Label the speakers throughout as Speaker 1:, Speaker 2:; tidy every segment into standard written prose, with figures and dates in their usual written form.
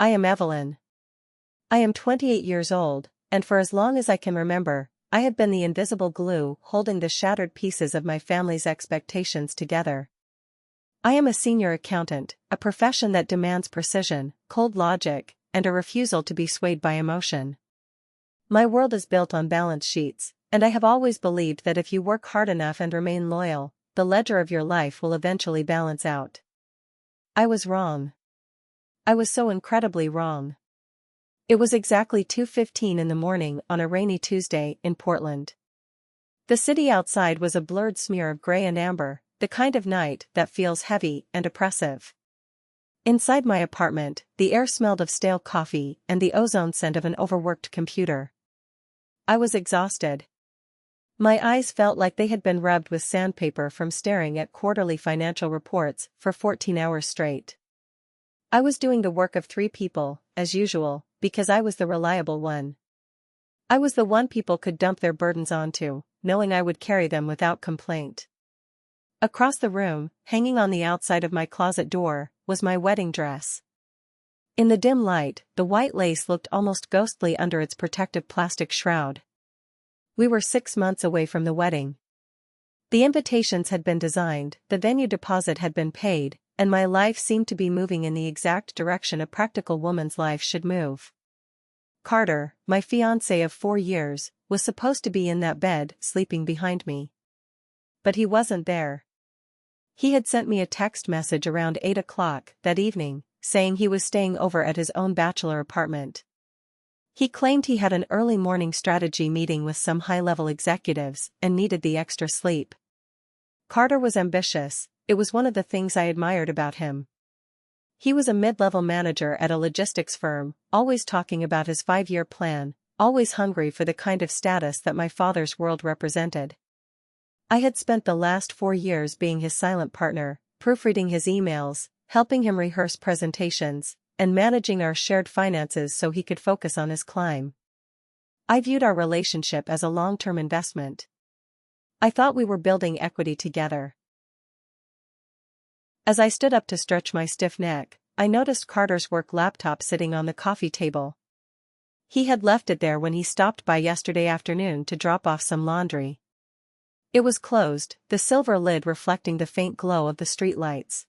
Speaker 1: I am Evelyn. I am 28 years old, and for as long as I can remember, I have been the invisible glue holding the shattered pieces of my family's expectations together. I am a senior accountant, a profession that demands precision, cold logic, and a refusal to be swayed by emotion. My world is built on balance sheets, and I have always believed that if you work hard enough and remain loyal, the ledger of your life will eventually balance out. I was wrong. I was so incredibly wrong. It was exactly 2:15 in the morning on a rainy Tuesday in Portland. The city outside was a blurred smear of gray and amber, the kind of night that feels heavy and oppressive. Inside my apartment, the air smelled of stale coffee and the ozone scent of an overworked computer. I was exhausted. My eyes felt like they had been rubbed with sandpaper from staring at quarterly financial reports for 14 hours straight. I was doing the work of 3 people, as usual, because I was the reliable one. I was the one people could dump their burdens onto, knowing I would carry them without complaint. Across the room, hanging on the outside of my closet door, was my wedding dress. In the dim light, the white lace looked almost ghostly under its protective plastic shroud. We were 6 months away from the wedding. The invitations had been designed, the venue deposit had been paid, and my life seemed to be moving in the exact direction a practical woman's life should move. Carter, my fiancé of 4 years, was supposed to be in that bed, sleeping behind me. But he wasn't there. He had sent me a text message around 8 o'clock that evening, saying he was staying over at his own bachelor apartment. He claimed he had an early morning strategy meeting with some high-level executives and needed the extra sleep. Carter was ambitious. It was one of the things I admired about him. He was a mid-level manager at a logistics firm, always talking about his 5-year plan, always hungry for the kind of status that my father's world represented. I had spent the last 4 years being his silent partner, proofreading his emails, helping him rehearse presentations, and managing our shared finances so he could focus on his climb. I viewed our relationship as a long-term investment. I thought we were building equity together. As I stood up to stretch my stiff neck, I noticed Carter's work laptop sitting on the coffee table. He had left it there when he stopped by yesterday afternoon to drop off some laundry. It was closed, the silver lid reflecting the faint glow of the streetlights.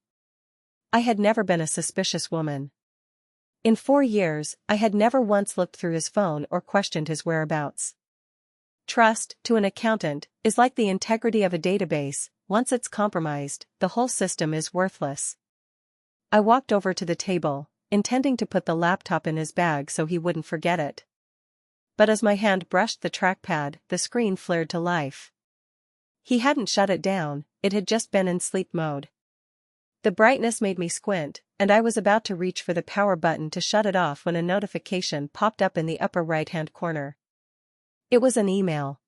Speaker 1: I had never been a suspicious woman. In 4 years, I had never once looked through his phone or questioned his whereabouts. Trust, to an accountant, is like the integrity of a database. Once it's compromised, the whole system is worthless. I walked over to the table, intending to put the laptop in his bag so he wouldn't forget it. But as my hand brushed the trackpad, the screen flared to life. He hadn't shut it down, it had just been in sleep mode. The brightness made me squint, and I was about to reach for the power button to shut it off when a notification popped up in the upper right-hand corner. It was an email.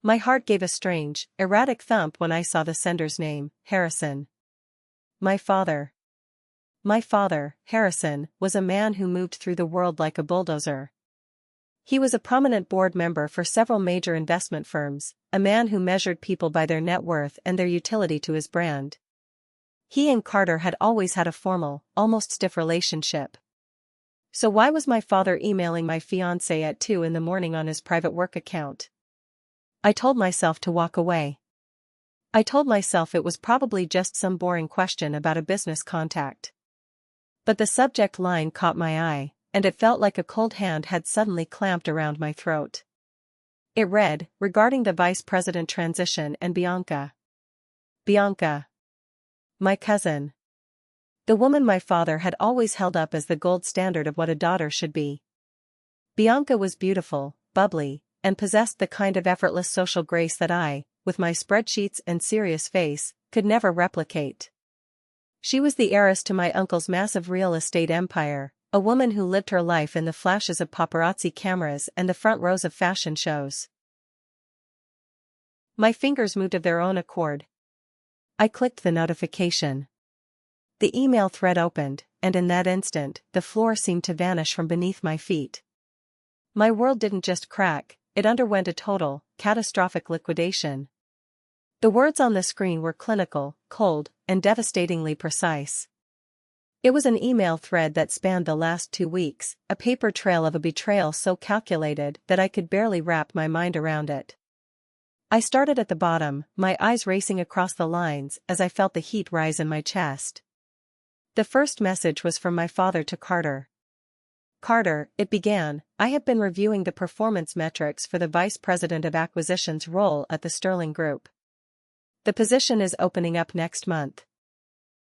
Speaker 1: My heart gave a strange, erratic thump when I saw the sender's name, Harrison. My father. My father, Harrison, was a man who moved through the world like a bulldozer. He was a prominent board member for several major investment firms, a man who measured people by their net worth and their utility to his brand. He and Carter had always had a formal, almost stiff relationship. So why was my father emailing my fiancé at 2 in the morning on his private work account? I told myself to walk away. I told myself it was probably just some boring question about a business contact. But the subject line caught my eye, and it felt like a cold hand had suddenly clamped around my throat. It read, regarding the vice president transition and Bianca. Bianca. My cousin. The woman my father had always held up as the gold standard of what a daughter should be. Bianca was beautiful, bubbly, and possessed the kind of effortless social grace that I, with my spreadsheets and serious face, could never replicate. She was the heiress to my uncle's massive real estate empire, a woman who lived her life in the flashes of paparazzi cameras and the front rows of fashion shows. My fingers moved of their own accord. I clicked the notification. The email thread opened, and in that instant, the floor seemed to vanish from beneath my feet. My world didn't just crack, it underwent a total, catastrophic liquidation. The words on the screen were clinical, cold, and devastatingly precise. It was an email thread that spanned the last 2 weeks, a paper trail of a betrayal so calculated that I could barely wrap my mind around it. I started at the bottom, my eyes racing across the lines as I felt the heat rise in my chest. The first message was from my father to Carter. Carter, it began, I have been reviewing the performance metrics for the Vice President of Acquisitions role at the Sterling Group. The position is opening up next month.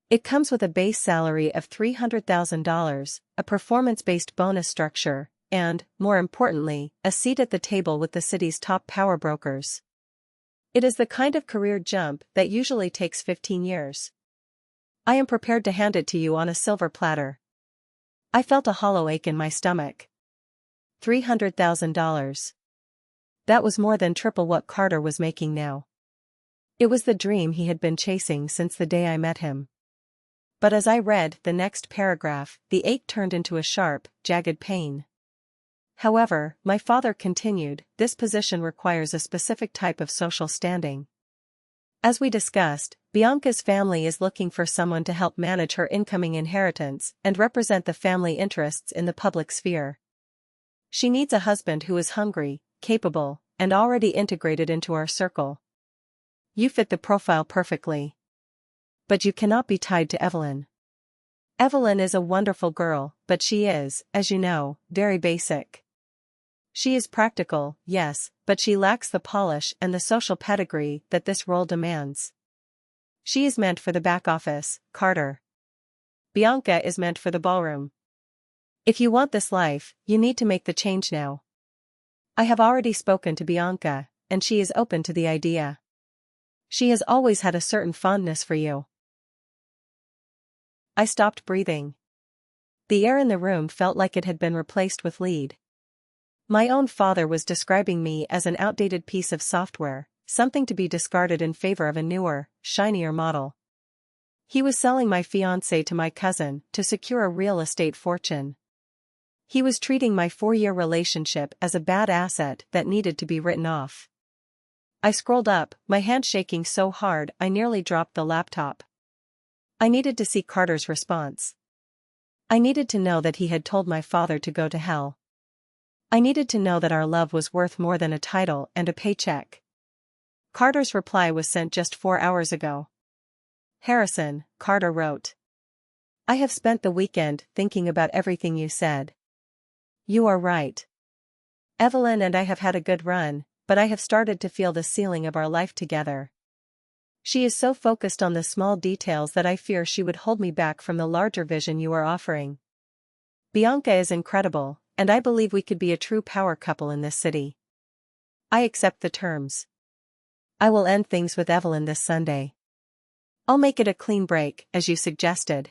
Speaker 1: It comes with a base salary of $300,000, a performance-based bonus structure, and, more importantly, a seat at the table with the city's top power brokers. It is the kind of career jump that usually takes 15 years. I am prepared to hand it to you on a silver platter. I felt a hollow ache in my stomach. $300,000. That was more than triple what Carter was making now. It was the dream he had been chasing since the day I met him. But as I read the next paragraph, the ache turned into a sharp, jagged pain. However, my father continued, this position requires a specific type of social standing. As we discussed, Bianca's family is looking for someone to help manage her incoming inheritance and represent the family interests in the public sphere. She needs a husband who is hungry, capable, and already integrated into our circle. You fit the profile perfectly. But you cannot be tied to Evelyn. Evelyn is a wonderful girl, but she is, as you know, very basic. She is practical, yes, but she lacks the polish and the social pedigree that this role demands. She is meant for the back office, Carter. Bianca is meant for the ballroom. If you want this life, you need to make the change now. I have already spoken to Bianca, and she is open to the idea. She has always had a certain fondness for you. I stopped breathing. The air in the room felt like it had been replaced with lead. My own father was describing me as an outdated piece of software, something to be discarded in favor of a newer, shinier model. He was selling my fiancé to my cousin to secure a real estate fortune. He was treating my 4-year relationship as a bad asset that needed to be written off. I scrolled up, my hand shaking so hard I nearly dropped the laptop. I needed to see Carter's response. I needed to know that he had told my father to go to hell. I needed to know that our love was worth more than a title and a paycheck. Carter's reply was sent just 4 hours ago. Harrison, Carter wrote. I have spent the weekend thinking about everything you said. You are right. Evelyn and I have had a good run, but I have started to feel the ceiling of our life together. She is so focused on the small details that I fear she would hold me back from the larger vision you are offering. Bianca is incredible, and I believe we could be a true power couple in this city. I accept the terms. I will end things with Evelyn this Sunday. I'll make it a clean break, as you suggested.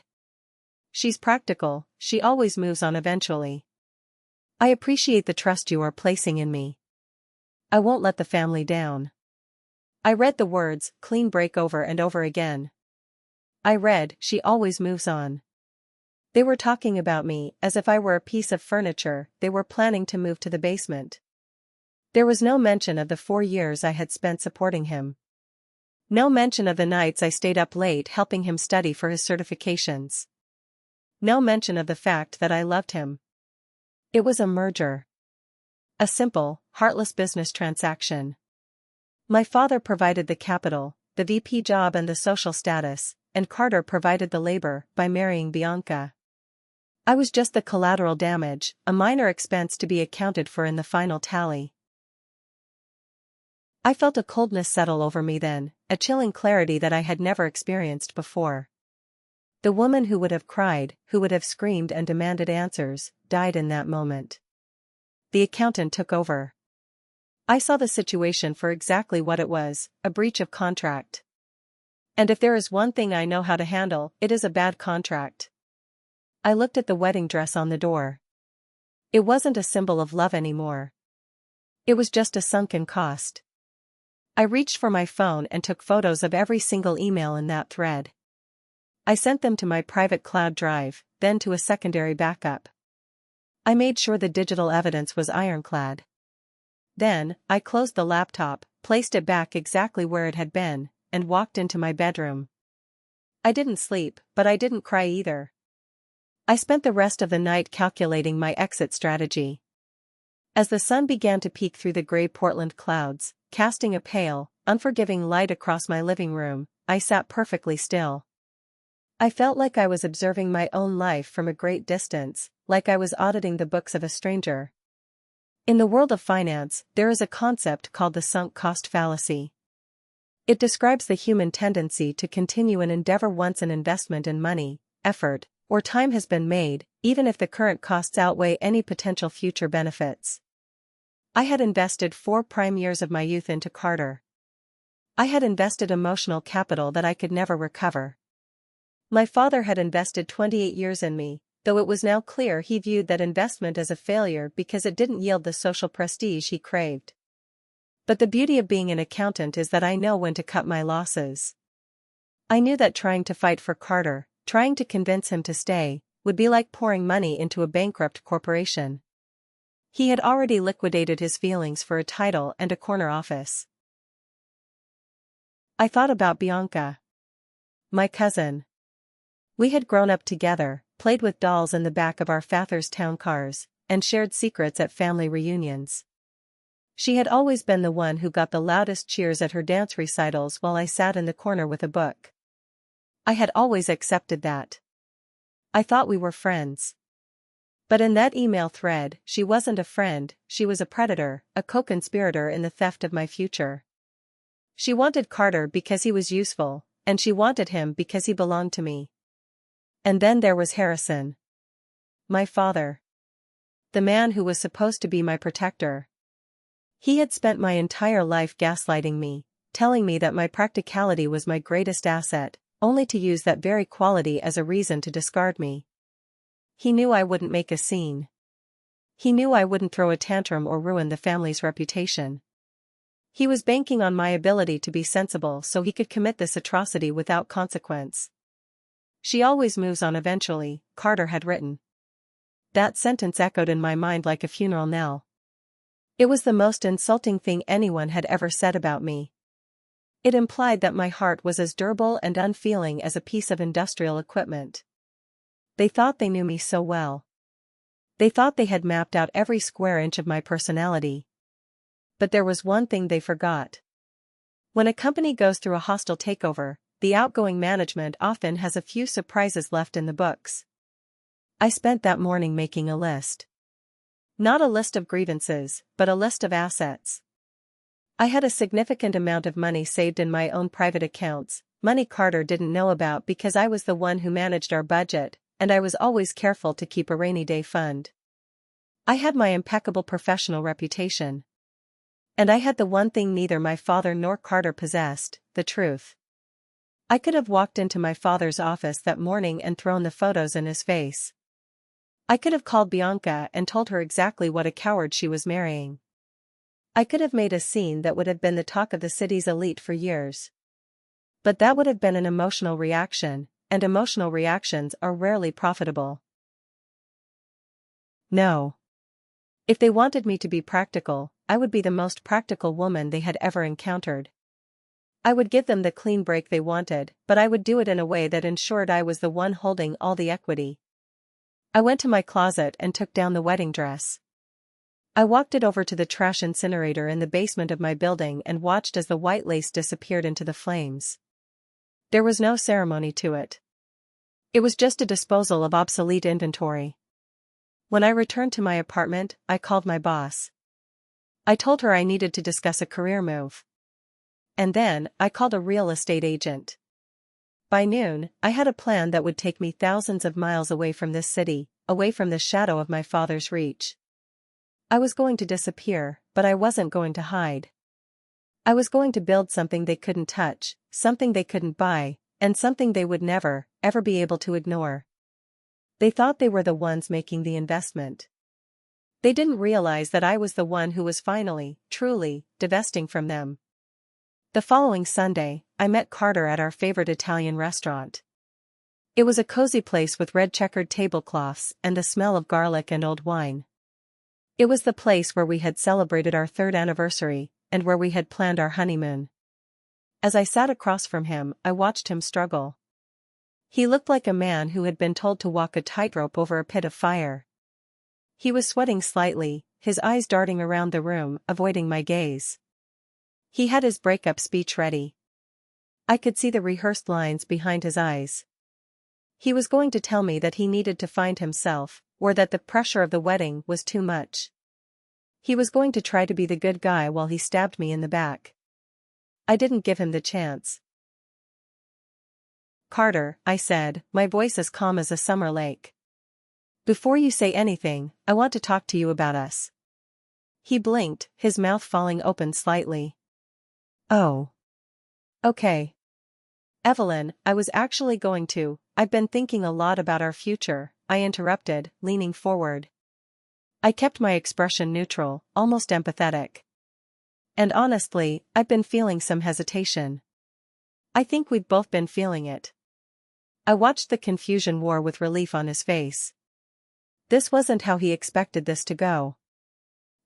Speaker 1: She's practical, she always moves on eventually. I appreciate the trust you are placing in me. I won't let the family down. I read the words, clean break over and over again. I read, she always moves on. They were talking about me as if I were a piece of furniture they were planning to move to the basement. There was no mention of the 4 years I had spent supporting him. No mention of the nights I stayed up late helping him study for his certifications. No mention of the fact that I loved him. It was a merger. A simple, heartless business transaction. My father provided the capital, the VP job and the social status, and Carter provided the labor by marrying Bianca. I was just the collateral damage, a minor expense to be accounted for in the final tally. I felt a coldness settle over me then, a chilling clarity that I had never experienced before. The woman who would have cried, who would have screamed and demanded answers, died in that moment. The accountant took over. I saw the situation for exactly what it was, a breach of contract. And if there is one thing I know how to handle, it is a bad contract. I looked at the wedding dress on the door. It wasn't a symbol of love anymore. It was just a sunken cost. I reached for my phone and took photos of every single email in that thread. I sent them to my private cloud drive, then to a secondary backup. I made sure the digital evidence was ironclad. Then, I closed the laptop, placed it back exactly where it had been, and walked into my bedroom. I didn't sleep, but I didn't cry either. I spent the rest of the night calculating my exit strategy. As the sun began to peek through the gray Portland clouds, casting a pale, unforgiving light across my living room, I sat perfectly still. I felt like I was observing my own life from a great distance, like I was auditing the books of a stranger. In the world of finance, there is a concept called the sunk cost fallacy. It describes the human tendency to continue an endeavor once an investment in money, effort, or time has been made, even if the current costs outweigh any potential future benefits. I had invested 4 prime years of my youth into Carter. I had invested emotional capital that I could never recover. My father had invested 28 years in me, though it was now clear he viewed that investment as a failure because it didn't yield the social prestige he craved. But the beauty of being an accountant is that I know when to cut my losses. I knew that trying to fight for Carter, trying to convince him to stay, would be like pouring money into a bankrupt corporation. He had already liquidated his feelings for a title and a corner office. I thought about Bianca, my cousin. We had grown up together, played with dolls in the back of our father's town cars, and shared secrets at family reunions. She had always been the one who got the loudest cheers at her dance recitals while I sat in the corner with a book. I had always accepted that. I thought we were friends. But in that email thread, she wasn't a friend, she was a predator, a co-conspirator in the theft of my future. She wanted Carter because he was useful, and she wanted him because he belonged to me. And then there was Harrison. My father. The man who was supposed to be my protector. He had spent my entire life gaslighting me, telling me that my practicality was my greatest asset, only to use that very quality as a reason to discard me. He knew I wouldn't make a scene. He knew I wouldn't throw a tantrum or ruin the family's reputation. He was banking on my ability to be sensible so he could commit this atrocity without consequence. She always moves on eventually, Carter had written. That sentence echoed in my mind like a funeral knell. It was the most insulting thing anyone had ever said about me. It implied that my heart was as durable and unfeeling as a piece of industrial equipment. They thought they knew me so well. They thought they had mapped out every square inch of my personality. But there was one thing they forgot. When a company goes through a hostile takeover, the outgoing management often has a few surprises left in the books. I spent that morning making a list. Not a list of grievances, but a list of assets. I had a significant amount of money saved in my own private accounts, money Carter didn't know about because I was the one who managed our budget, and I was always careful to keep a rainy day fund. I had my impeccable professional reputation. And I had the one thing neither my father nor Carter possessed, the truth. I could have walked into my father's office that morning and thrown the photos in his face. I could have called Bianca and told her exactly what a coward she was marrying. I could have made a scene that would have been the talk of the city's elite for years. But that would have been an emotional reaction, and emotional reactions are rarely profitable. No. If they wanted me to be practical, I would be the most practical woman they had ever encountered. I would give them the clean break they wanted, but I would do it in a way that ensured I was the one holding all the equity. I went to my closet and took down the wedding dress. I walked it over to the trash incinerator in the basement of my building and watched as the white lace disappeared into the flames. There was no ceremony to it. It was just a disposal of obsolete inventory. When I returned to my apartment, I called my boss. I told her I needed to discuss a career move. And then, I called a real estate agent. By noon, I had a plan that would take me thousands of miles away from this city, away from the shadow of my father's reach. I was going to disappear, but I wasn't going to hide. I was going to build something they couldn't touch, something they couldn't buy, and something they would never, ever be able to ignore. They thought they were the ones making the investment. They didn't realize that I was the one who was finally, truly, divesting from them. The following Sunday, I met Carter at our favorite Italian restaurant. It was a cozy place with red checkered tablecloths and the smell of garlic and old wine. It was the place where we had celebrated our 3rd anniversary, and where we had planned our honeymoon. As I sat across from him, I watched him struggle. He looked like a man who had been told to walk a tightrope over a pit of fire. He was sweating slightly, his eyes darting around the room, avoiding my gaze. He had his breakup speech ready. I could see the rehearsed lines behind his eyes. He was going to tell me that he needed to find himself, or that the pressure of the wedding was too much. He was going to try to be the good guy while he stabbed me in the back. I didn't give him the chance. "Carter," I said, my voice as calm as a summer lake. "Before you say anything, I want to talk to you about us." He blinked, his mouth falling open slightly. "Oh. Okay. Evelyn, I was actually going to, I've been thinking a lot about our future," I interrupted, leaning forward. I kept my expression neutral, almost empathetic. "And honestly, I've been feeling some hesitation." I think we've both been feeling it. I watched the confusion war with relief on his face. This wasn't how he expected this to go.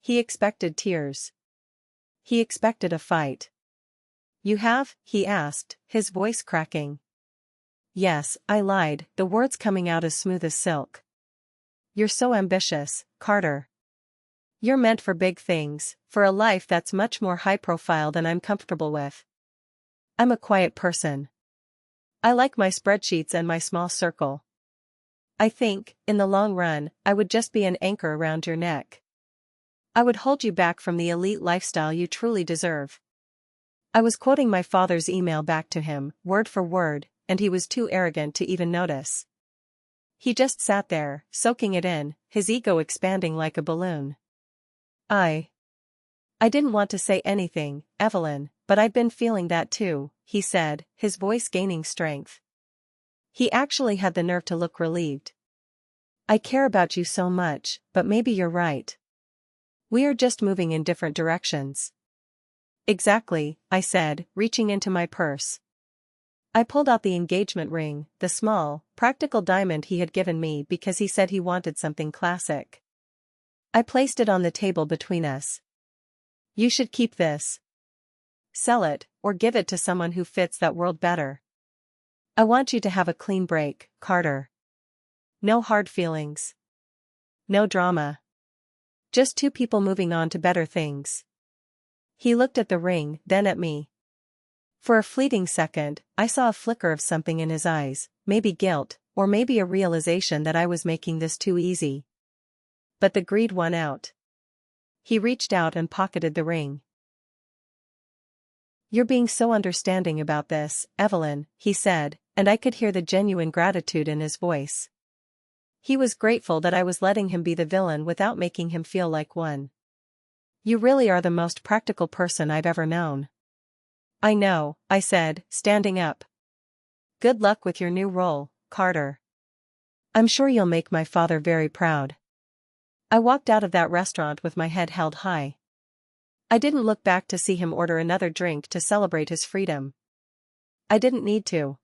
Speaker 1: He expected tears. He expected a fight. "You have?" he asked, his voice cracking. "Yes," I lied, the words coming out as smooth as silk. "You're so ambitious, Carter. You're meant for big things, for a life that's much more high-profile than I'm comfortable with. I'm a quiet person. I like my spreadsheets and my small circle. I think, in the long run, I would just be an anchor around your neck. I would hold you back from the elite lifestyle you truly deserve." I was quoting my father's email back to him, word for word, and he was too arrogant to even notice. He just sat there, soaking it in, his ego expanding like a balloon. I didn't want to say anything, Evelyn, but I've been feeling that too, he said, his voice gaining strength. He actually had the nerve to look relieved. "I care about you so much, but maybe you're right. We are just moving in different directions." "Exactly," I said, reaching into my purse. I pulled out the engagement ring, the small, practical diamond he had given me because he said he wanted something classic. I placed it on the table between us. "You should keep this. Sell it, or give it to someone who fits that world better. I want you to have a clean break, Carter. No hard feelings. No drama. Just two people moving on to better things." He looked at the ring, then at me. For a fleeting second, I saw a flicker of something in his eyes, maybe guilt, or maybe a realization that I was making this too easy. But the greed won out. He reached out and pocketed the ring. "You're being so understanding about this, Evelyn," he said, and I could hear the genuine gratitude in his voice. He was grateful that I was letting him be the villain without making him feel like one. "You really are the most practical person I've ever known." "I know," I said, standing up. "Good luck with your new role, Carter. I'm sure you'll make my father very proud." I walked out of that restaurant with my head held high. I didn't look back to see him order another drink to celebrate his freedom. I didn't need to.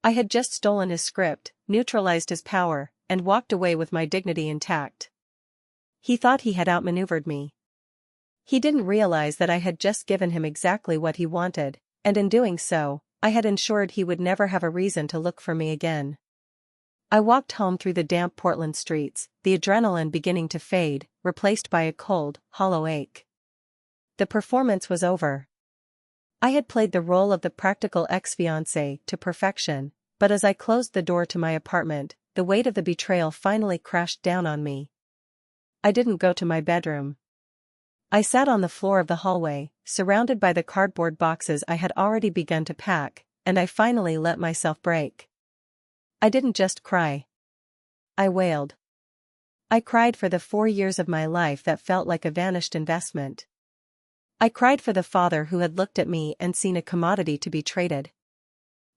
Speaker 1: I had just stolen his script, neutralized his power, and walked away with my dignity intact. He thought he had outmaneuvered me. He didn't realize that I had just given him exactly what he wanted, and in doing so, I had ensured he would never have a reason to look for me again. I walked home through the damp Portland streets, the adrenaline beginning to fade, replaced by a cold, hollow ache. The performance was over. I had played the role of the practical ex-fiancé to perfection, but as I closed the door to my apartment, the weight of the betrayal finally crashed down on me. I didn't go to my bedroom. I sat on the floor of the hallway, surrounded by the cardboard boxes I had already begun to pack, and I finally let myself break. I didn't just cry. I wailed. I cried for the 4 years of my life that felt like a vanished investment. I cried for the father who had looked at me and seen a commodity to be traded.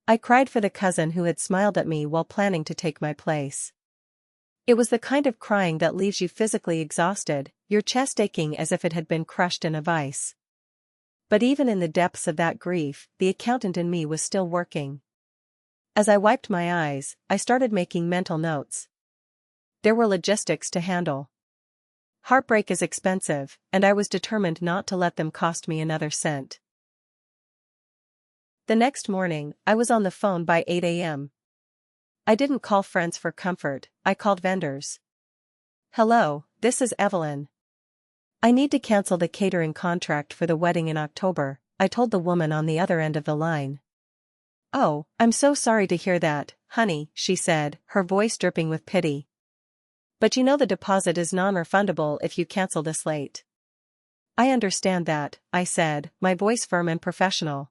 Speaker 1: I cried for the cousin who had smiled at me while planning to take my place. It was the kind of crying that leaves you physically exhausted, your chest aching as if it had been crushed in a vice. But even in the depths of that grief, the accountant in me was still working. As I wiped my eyes, I started making mental notes. There were logistics to handle. Heartbreak is expensive, and I was determined not to let them cost me another cent. The next morning, I was on the phone by 8 a.m. I didn't call friends for comfort, I called vendors. Hello, this is Evelyn. I need to cancel the catering contract for the wedding in October, I told the woman on the other end of the line. Oh, I'm so sorry to hear that, honey, she said, her voice dripping with pity. But you know the deposit is non-refundable if you cancel this late. I understand that, I said, my voice firm and professional.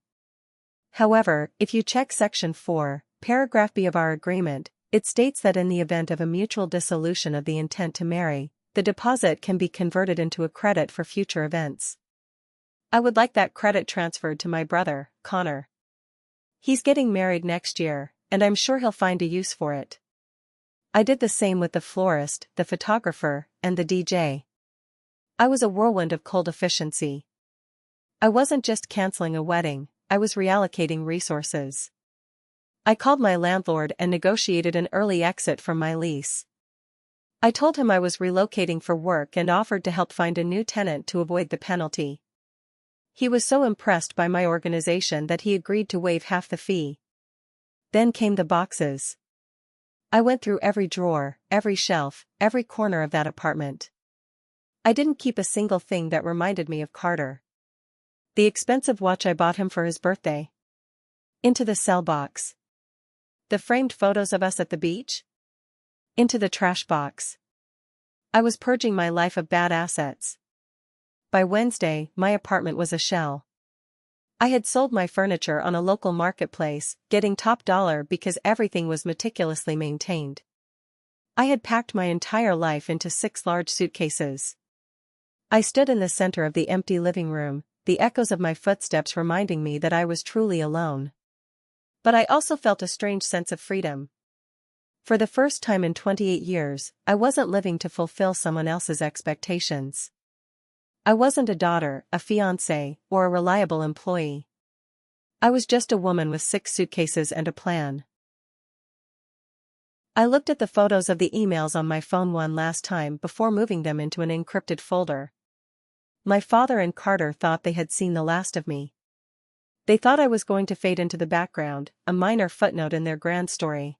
Speaker 1: However, if you check Section 4, Paragraph B of our agreement, it states that in the event of a mutual dissolution of the intent to marry, the deposit can be converted into a credit for future events. I would like that credit transferred to my brother, Connor. He's getting married next year, and I'm sure he'll find a use for it. I did the same with the florist, the photographer, and the DJ. I was a whirlwind of cold efficiency. I wasn't just canceling a wedding, I was reallocating resources. I called my landlord and negotiated an early exit from my lease. I told him I was relocating for work and offered to help find a new tenant to avoid the penalty. He was so impressed by my organization that he agreed to waive half the fee. Then came the boxes. I went through every drawer, every shelf, every corner of that apartment. I didn't keep a single thing that reminded me of Carter. The expensive watch I bought him for his birthday. Into the cell box. The framed photos of us at the beach? Into the trash box. I was purging my life of bad assets. By Wednesday, my apartment was a shell. I had sold my furniture on a local marketplace, getting top dollar because everything was meticulously maintained. I had packed my entire life into 6 large suitcases. I stood in the center of the empty living room, the echoes of my footsteps reminding me that I was truly alone. But I also felt a strange sense of freedom. For the first time in 28 years, I wasn't living to fulfill someone else's expectations. I wasn't a daughter, a fiancé, or a reliable employee. I was just a woman with 6 suitcases and a plan. I looked at the photos of the emails on my phone one last time before moving them into an encrypted folder. My father and Carter thought they had seen the last of me. They thought I was going to fade into the background, a minor footnote in their grand story.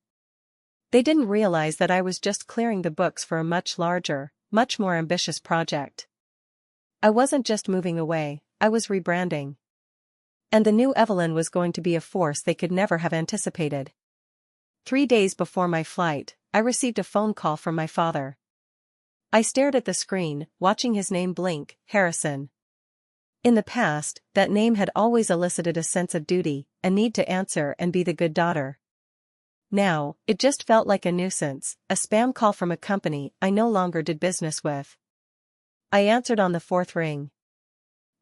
Speaker 1: They didn't realize that I was just clearing the books for a much larger, much more ambitious project. I wasn't just moving away, I was rebranding. And the new Evelyn was going to be a force they could never have anticipated. 3 days before my flight, I received a phone call from my father. I stared at the screen, watching his name blink, Harrison. In the past, that name had always elicited a sense of duty, a need to answer and be the good daughter. Now, it just felt like a nuisance, a spam call from a company I no longer did business with. I answered on the 4th ring.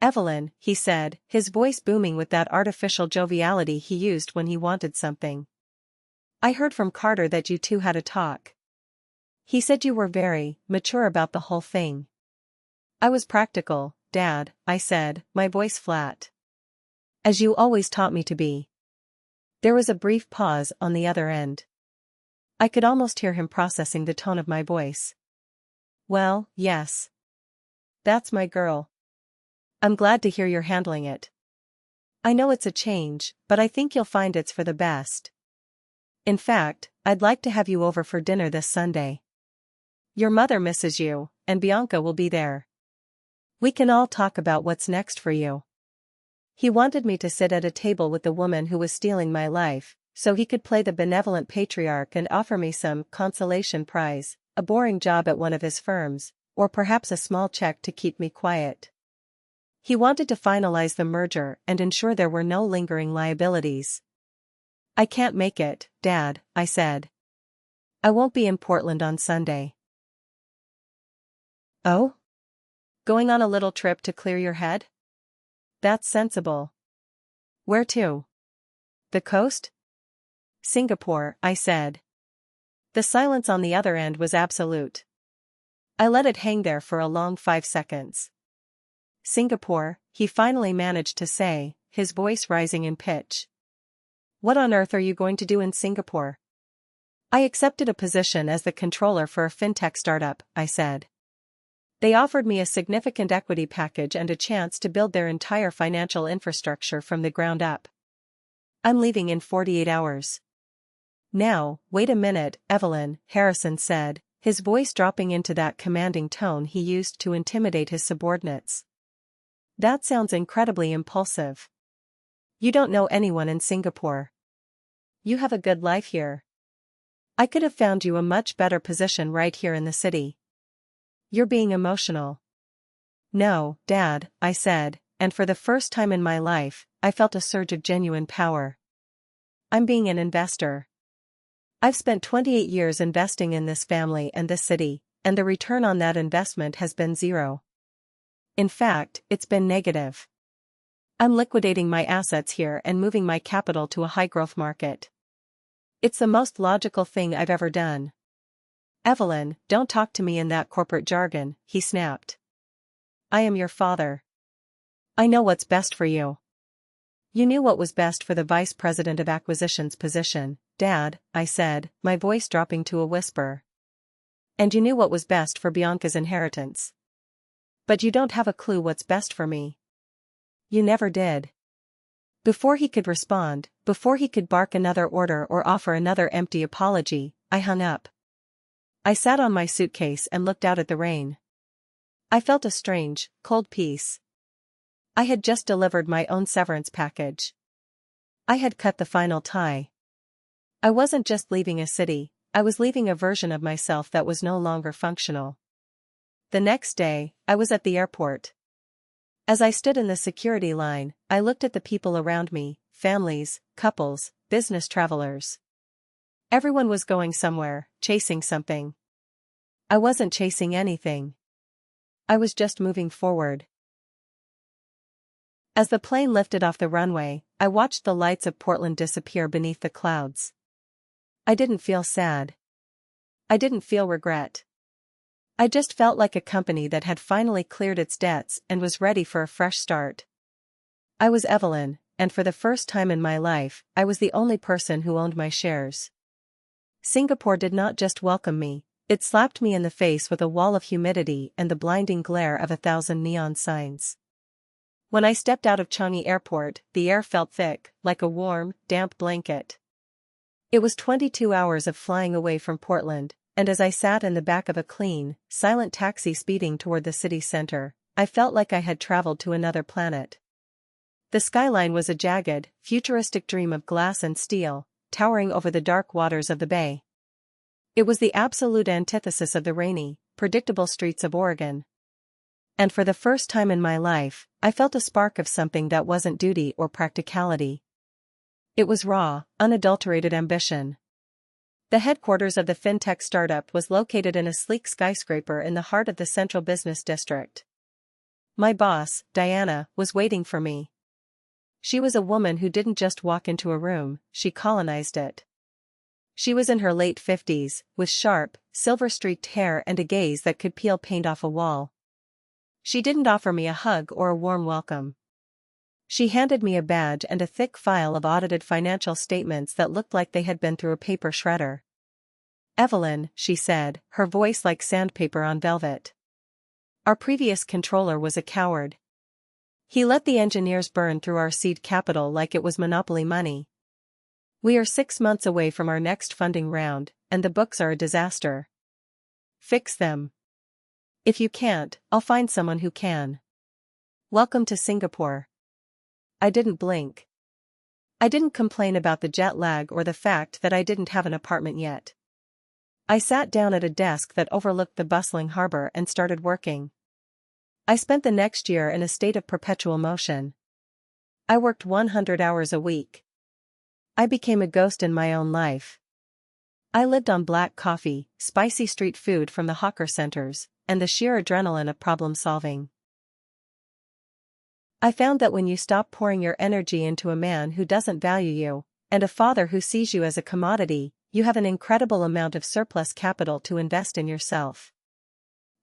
Speaker 1: Evelyn, he said, his voice booming with that artificial joviality he used when he wanted something. I heard from Carter that you two had a talk. He said you were very mature about the whole thing. I was practical, Dad, I said, my voice flat. As you always taught me to be. There was a brief pause on the other end. I could almost hear him processing the tone of my voice. Well, yes. That's my girl. I'm glad to hear you're handling it. I know it's a change, but I think you'll find it's for the best. In fact, I'd like to have you over for dinner this Sunday. Your mother misses you, and Bianca will be there. We can all talk about what's next for you. He wanted me to sit at a table with the woman who was stealing my life, so he could play the benevolent patriarch and offer me some consolation prize, a boring job at one of his firms, or perhaps a small check to keep me quiet. He wanted to finalize the merger and ensure there were no lingering liabilities. I can't make it, Dad, I said. I won't be in Portland on Sunday. Oh? Going on a little trip to clear your head? That's sensible. Where to? The coast? Singapore, I said. The silence on the other end was absolute. I let it hang there for a long 5 seconds. Singapore, he finally managed to say, his voice rising in pitch. What on earth are you going to do in Singapore? I accepted a position as the controller for a fintech startup, I said. They offered me a significant equity package and a chance to build their entire financial infrastructure from the ground up. I'm leaving in 48 hours. Now, wait a minute, Evelyn, Harrison said, his voice dropping into that commanding tone he used to intimidate his subordinates. That sounds incredibly impulsive. You don't know anyone in Singapore. You have a good life here. I could have found you a much better position right here in the city. You're being emotional. No, Dad, I said, and for the first time in my life, I felt a surge of genuine power. I'm being an investor. I've spent 28 years investing in this family and this city, and the return on that investment has been zero. In fact, it's been negative. I'm liquidating my assets here and moving my capital to a high-growth market. It's the most logical thing I've ever done. Evelyn, don't talk to me in that corporate jargon, he snapped. I am your father. I know what's best for you. You knew what was best for the vice president of acquisitions position, Dad, I said, my voice dropping to a whisper. And you knew what was best for Bianca's inheritance. But you don't have a clue what's best for me. You never did. Before he could respond, before he could bark another order or offer another empty apology, I hung up. I sat on my suitcase and looked out at the rain. I felt a strange, cold peace. I had just delivered my own severance package. I had cut the final tie. I wasn't just leaving a city, I was leaving a version of myself that was no longer functional. The next day, I was at the airport. As I stood in the security line, I looked at the people around me, families, couples, business travelers. Everyone was going somewhere, chasing something. I wasn't chasing anything. I was just moving forward. As the plane lifted off the runway, I watched the lights of Portland disappear beneath the clouds. I didn't feel sad. I didn't feel regret. I just felt like a company that had finally cleared its debts and was ready for a fresh start. I was Evelyn, and for the first time in my life, I was the only person who owned my shares. Singapore did not just welcome me, it slapped me in the face with a wall of humidity and the blinding glare of 1,000 neon signs. When I stepped out of Changi Airport, the air felt thick, like a warm, damp blanket. It was 22 hours of flying away from Portland, and as I sat in the back of a clean, silent taxi speeding toward the city center, I felt like I had traveled to another planet. The skyline was a jagged, futuristic dream of glass and steel, towering over the dark waters of the bay. It was the absolute antithesis of the rainy, predictable streets of Oregon. And for the first time in my life, I felt a spark of something that wasn't duty or practicality. It was raw, unadulterated ambition. The headquarters of the fintech startup was located in a sleek skyscraper in the heart of the central business district. My boss, Diana, was waiting for me. She was a woman who didn't just walk into a room, she colonized it. She was in her late 50s, with sharp, silver-streaked hair and a gaze that could peel paint off a wall. She didn't offer me a hug or a warm welcome. She handed me a badge and a thick file of audited financial statements that looked like they had been through a paper shredder. Evelyn, she said, her voice like sandpaper on velvet. Our previous controller was a coward. He let the engineers burn through our seed capital like it was monopoly money. We are 6 months away from our next funding round, and the books are a disaster. Fix them. If you can't, I'll find someone who can. Welcome to Singapore. I didn't blink. I didn't complain about the jet lag or the fact that I didn't have an apartment yet. I sat down at a desk that overlooked the bustling harbor and started working. I spent the next year in a state of perpetual motion. I worked 100 hours a week. I became a ghost in my own life. I lived on black coffee, spicy street food from the hawker centers, and the sheer adrenaline of problem solving. I found that when you stop pouring your energy into a man who doesn't value you, and a father who sees you as a commodity, you have an incredible amount of surplus capital to invest in yourself.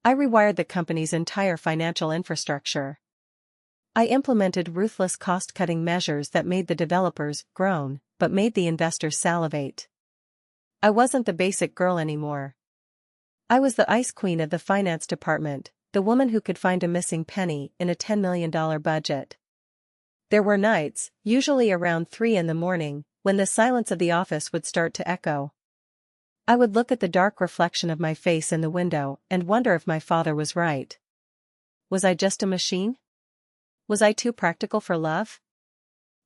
Speaker 1: I rewired the company's entire financial infrastructure. I implemented ruthless cost-cutting measures that made the developers groan, but made the investors salivate. I wasn't the basic girl anymore. I was the ice queen of the finance department, the woman who could find a missing penny in a $10 million budget. There were nights, usually around 3 in the morning, when the silence of the office would start to echo. I would look at the dark reflection of my face in the window and wonder if my father was right. Was I just a machine? Was I too practical for love?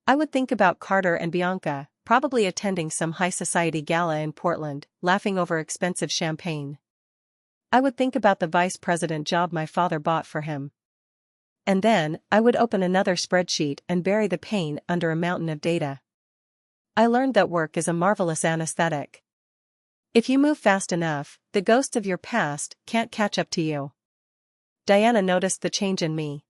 Speaker 1: I would think about Carter and Bianca, probably attending some high society gala in Portland, laughing over expensive champagne. I would think about the vice president job my father bought for him. And then, I would open another spreadsheet and bury the pain under a mountain of data. I learned that work is a marvelous anesthetic. If you move fast enough, the ghosts of your past can't catch up to you. Diana noticed the change in me.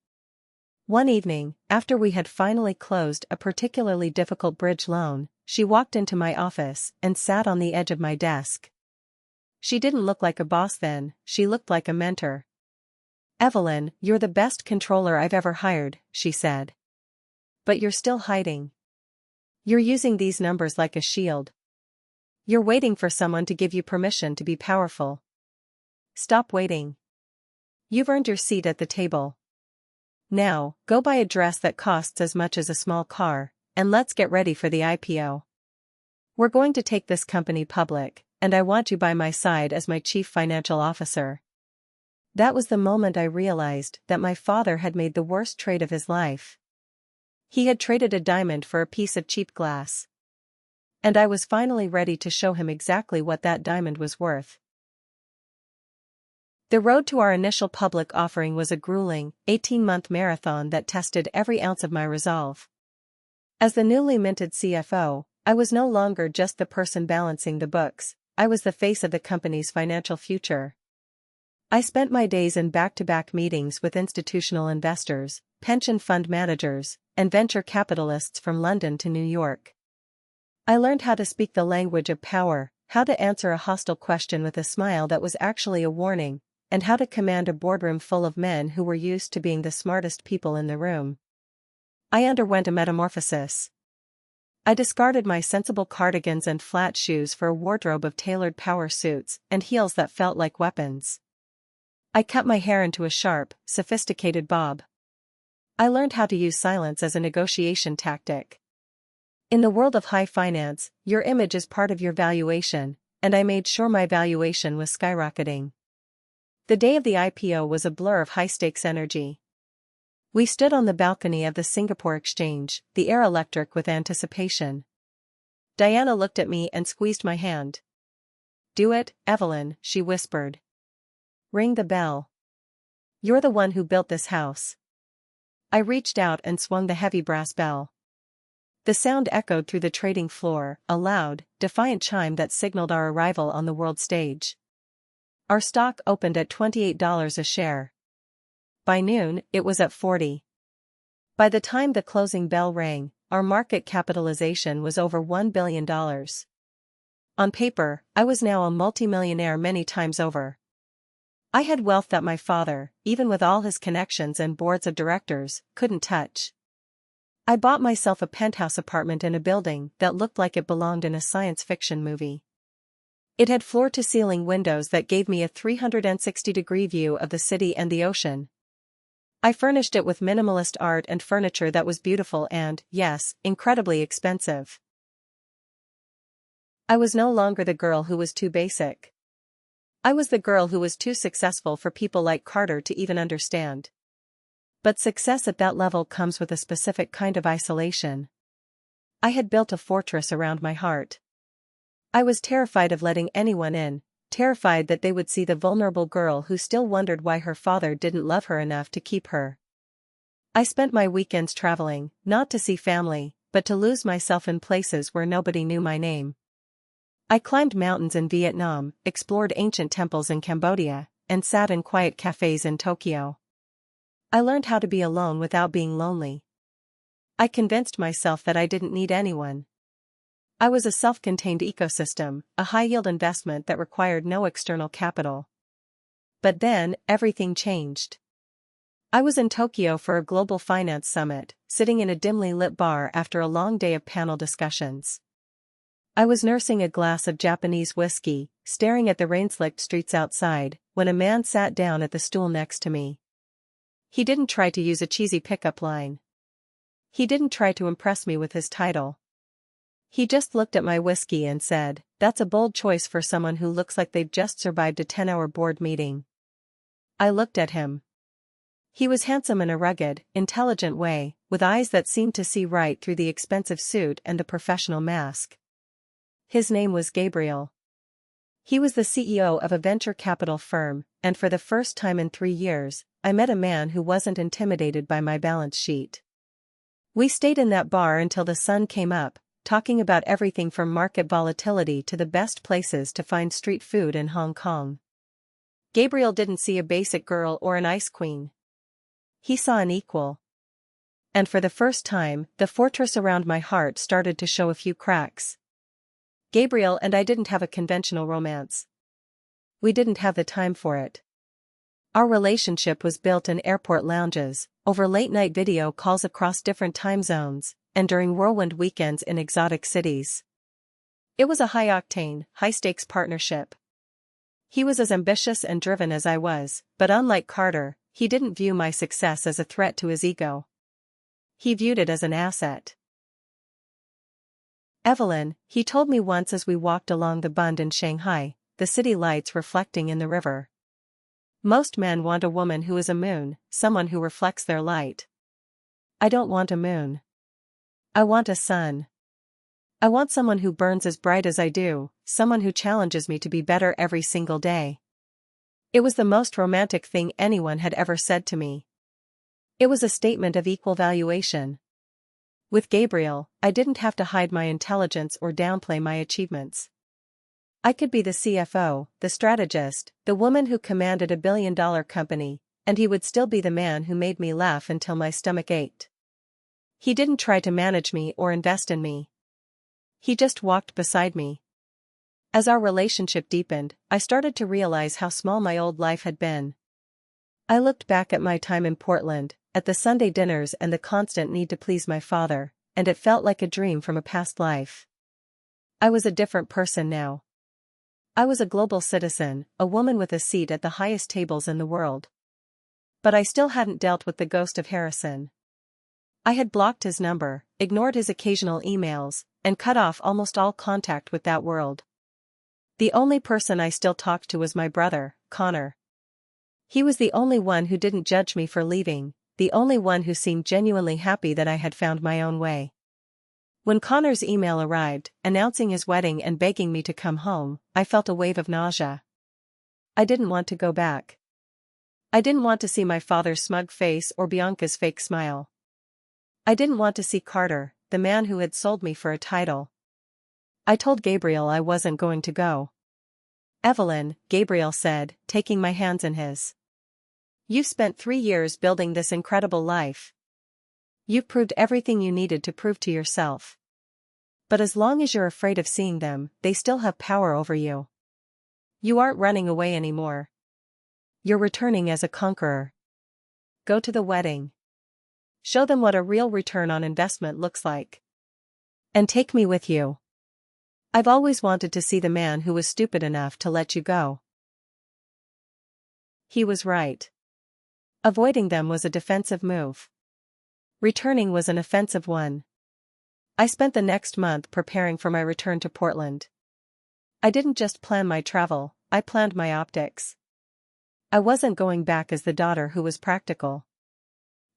Speaker 1: One evening, after we had finally closed a particularly difficult bridge loan, she walked into my office and sat on the edge of my desk. She didn't look like a boss then, she looked like a mentor. "Evelyn, you're the best controller I've ever hired," she said. "But you're still hiding. You're using these numbers like a shield. You're waiting for someone to give you permission to be powerful. Stop waiting. You've earned your seat at the table. Now, go buy a dress that costs as much as a small car, and let's get ready for the IPO. We're going to take this company public, and I want you by my side as my chief financial officer." That was the moment I realized that my father had made the worst trade of his life. He had traded a diamond for a piece of cheap glass. And I was finally ready to show him exactly what that diamond was worth. The road to our initial public offering was a grueling, 18-month marathon that tested every ounce of my resolve. As the newly minted CFO, I was no longer just the person balancing the books, I was the face of the company's financial future. I spent my days in back-to-back meetings with institutional investors, pension fund managers, and venture capitalists from London to New York. I learned how to speak the language of power, how to answer a hostile question with a smile that was actually a warning, and how to command a boardroom full of men who were used to being the smartest people in the room. I underwent a metamorphosis. I discarded my sensible cardigans and flat shoes for a wardrobe of tailored power suits and heels that felt like weapons. I cut my hair into a sharp, sophisticated bob. I learned how to use silence as a negotiation tactic. In the world of high finance, your image is part of your valuation, and I made sure my valuation was skyrocketing. The day of the IPO was a blur of high-stakes energy. We stood on the balcony of the Singapore Exchange, the air electric with anticipation. Diana looked at me and squeezed my hand. "Do it, Evelyn," she whispered. "Ring the bell. You're the one who built this house." I reached out and swung the heavy brass bell. The sound echoed through the trading floor, a loud, defiant chime that signaled our arrival on the world stage. Our stock opened at $28 a share. By noon, it was at 40. By the time the closing bell rang, our market capitalization was over $1 billion. On paper, I was now a multimillionaire many times over. I had wealth that my father, even with all his connections and boards of directors, couldn't touch. I bought myself a penthouse apartment in a building that looked like it belonged in a science fiction movie. It had floor-to-ceiling windows that gave me a 360-degree view of the city and the ocean. I furnished it with minimalist art and furniture that was beautiful and, yes, incredibly expensive. I was no longer the girl who was too basic. I was the girl who was too successful for people like Carter to even understand. But success at that level comes with a specific kind of isolation. I had built a fortress around my heart. I was terrified of letting anyone in, terrified that they would see the vulnerable girl who still wondered why her father didn't love her enough to keep her. I spent my weekends traveling, not to see family, but to lose myself in places where nobody knew my name. I climbed mountains in Vietnam, explored ancient temples in Cambodia, and sat in quiet cafes in Tokyo. I learned how to be alone without being lonely. I convinced myself that I didn't need anyone. I was a self-contained ecosystem, a high-yield investment that required no external capital. But then, everything changed. I was in Tokyo for a global finance summit, sitting in a dimly lit bar after a long day of panel discussions. I was nursing a glass of Japanese whiskey, staring at the rain-slicked streets outside, when a man sat down at the stool next to me. He didn't try to use a cheesy pickup line. He didn't try to impress me with his title. He just looked at my whiskey and said, "That's a bold choice for someone who looks like they've just survived a 10-hour board meeting." I looked at him. He was handsome in a rugged, intelligent way, with eyes that seemed to see right through the expensive suit and the professional mask. His name was Gabriel. He was the CEO of a venture capital firm, and for the first time in 3 years, I met a man who wasn't intimidated by my balance sheet. We stayed in that bar until the sun came up, talking about everything from market volatility to the best places to find street food in Hong Kong. Gabriel didn't see a basic girl or an ice queen. He saw an equal. And for the first time, the fortress around my heart started to show a few cracks. Gabriel and I didn't have a conventional romance. We didn't have the time for it. Our relationship was built in airport lounges, over late-night video calls across different time zones, and during whirlwind weekends in exotic cities. It was a high-octane, high-stakes partnership. He was as ambitious and driven as I was, but unlike Carter, he didn't view my success as a threat to his ego. He viewed it as an asset. "Evelyn," he told me once as we walked along the Bund in Shanghai, the city lights reflecting in the river. "Most men want a woman who is a moon, someone who reflects their light. I don't want a moon. I want a sun. I want someone who burns as bright as I do, someone who challenges me to be better every single day." It was the most romantic thing anyone had ever said to me. It was a statement of equal valuation. With Gabriel, I didn't have to hide my intelligence or downplay my achievements. I could be the CFO, the strategist, the woman who commanded a billion-dollar company, and he would still be the man who made me laugh until my stomach ached. He didn't try to manage me or invest in me. He just walked beside me. As our relationship deepened, I started to realize how small my old life had been. I looked back at my time in Portland, at the Sunday dinners and the constant need to please my father, and it felt like a dream from a past life. I was a different person now. I was a global citizen, a woman with a seat at the highest tables in the world. But I still hadn't dealt with the ghost of Harrison. I had blocked his number, ignored his occasional emails, and cut off almost all contact with that world. The only person I still talked to was my brother, Connor. He was the only one who didn't judge me for leaving, the only one who seemed genuinely happy that I had found my own way. When Connor's email arrived, announcing his wedding and begging me to come home, I felt a wave of nausea. I didn't want to go back. I didn't want to see my father's smug face or Bianca's fake smile. I didn't want to see Carter, the man who had sold me for a title. I told Gabriel I wasn't going to go. "Evelyn," Gabriel said, taking my hands in his. "You've spent 3 years building this incredible life. You've proved everything you needed to prove to yourself. But as long as you're afraid of seeing them, they still have power over you. You aren't running away anymore. You're returning as a conqueror. Go to the wedding. Show them what a real return on investment looks like. And take me with you. I've always wanted to see the man who was stupid enough to let you go." He was right. Avoiding them was a defensive move. Returning was an offensive one. I spent the next month preparing for my return to Portland. I didn't just plan my travel, I planned my optics. I wasn't going back as the daughter who was practical.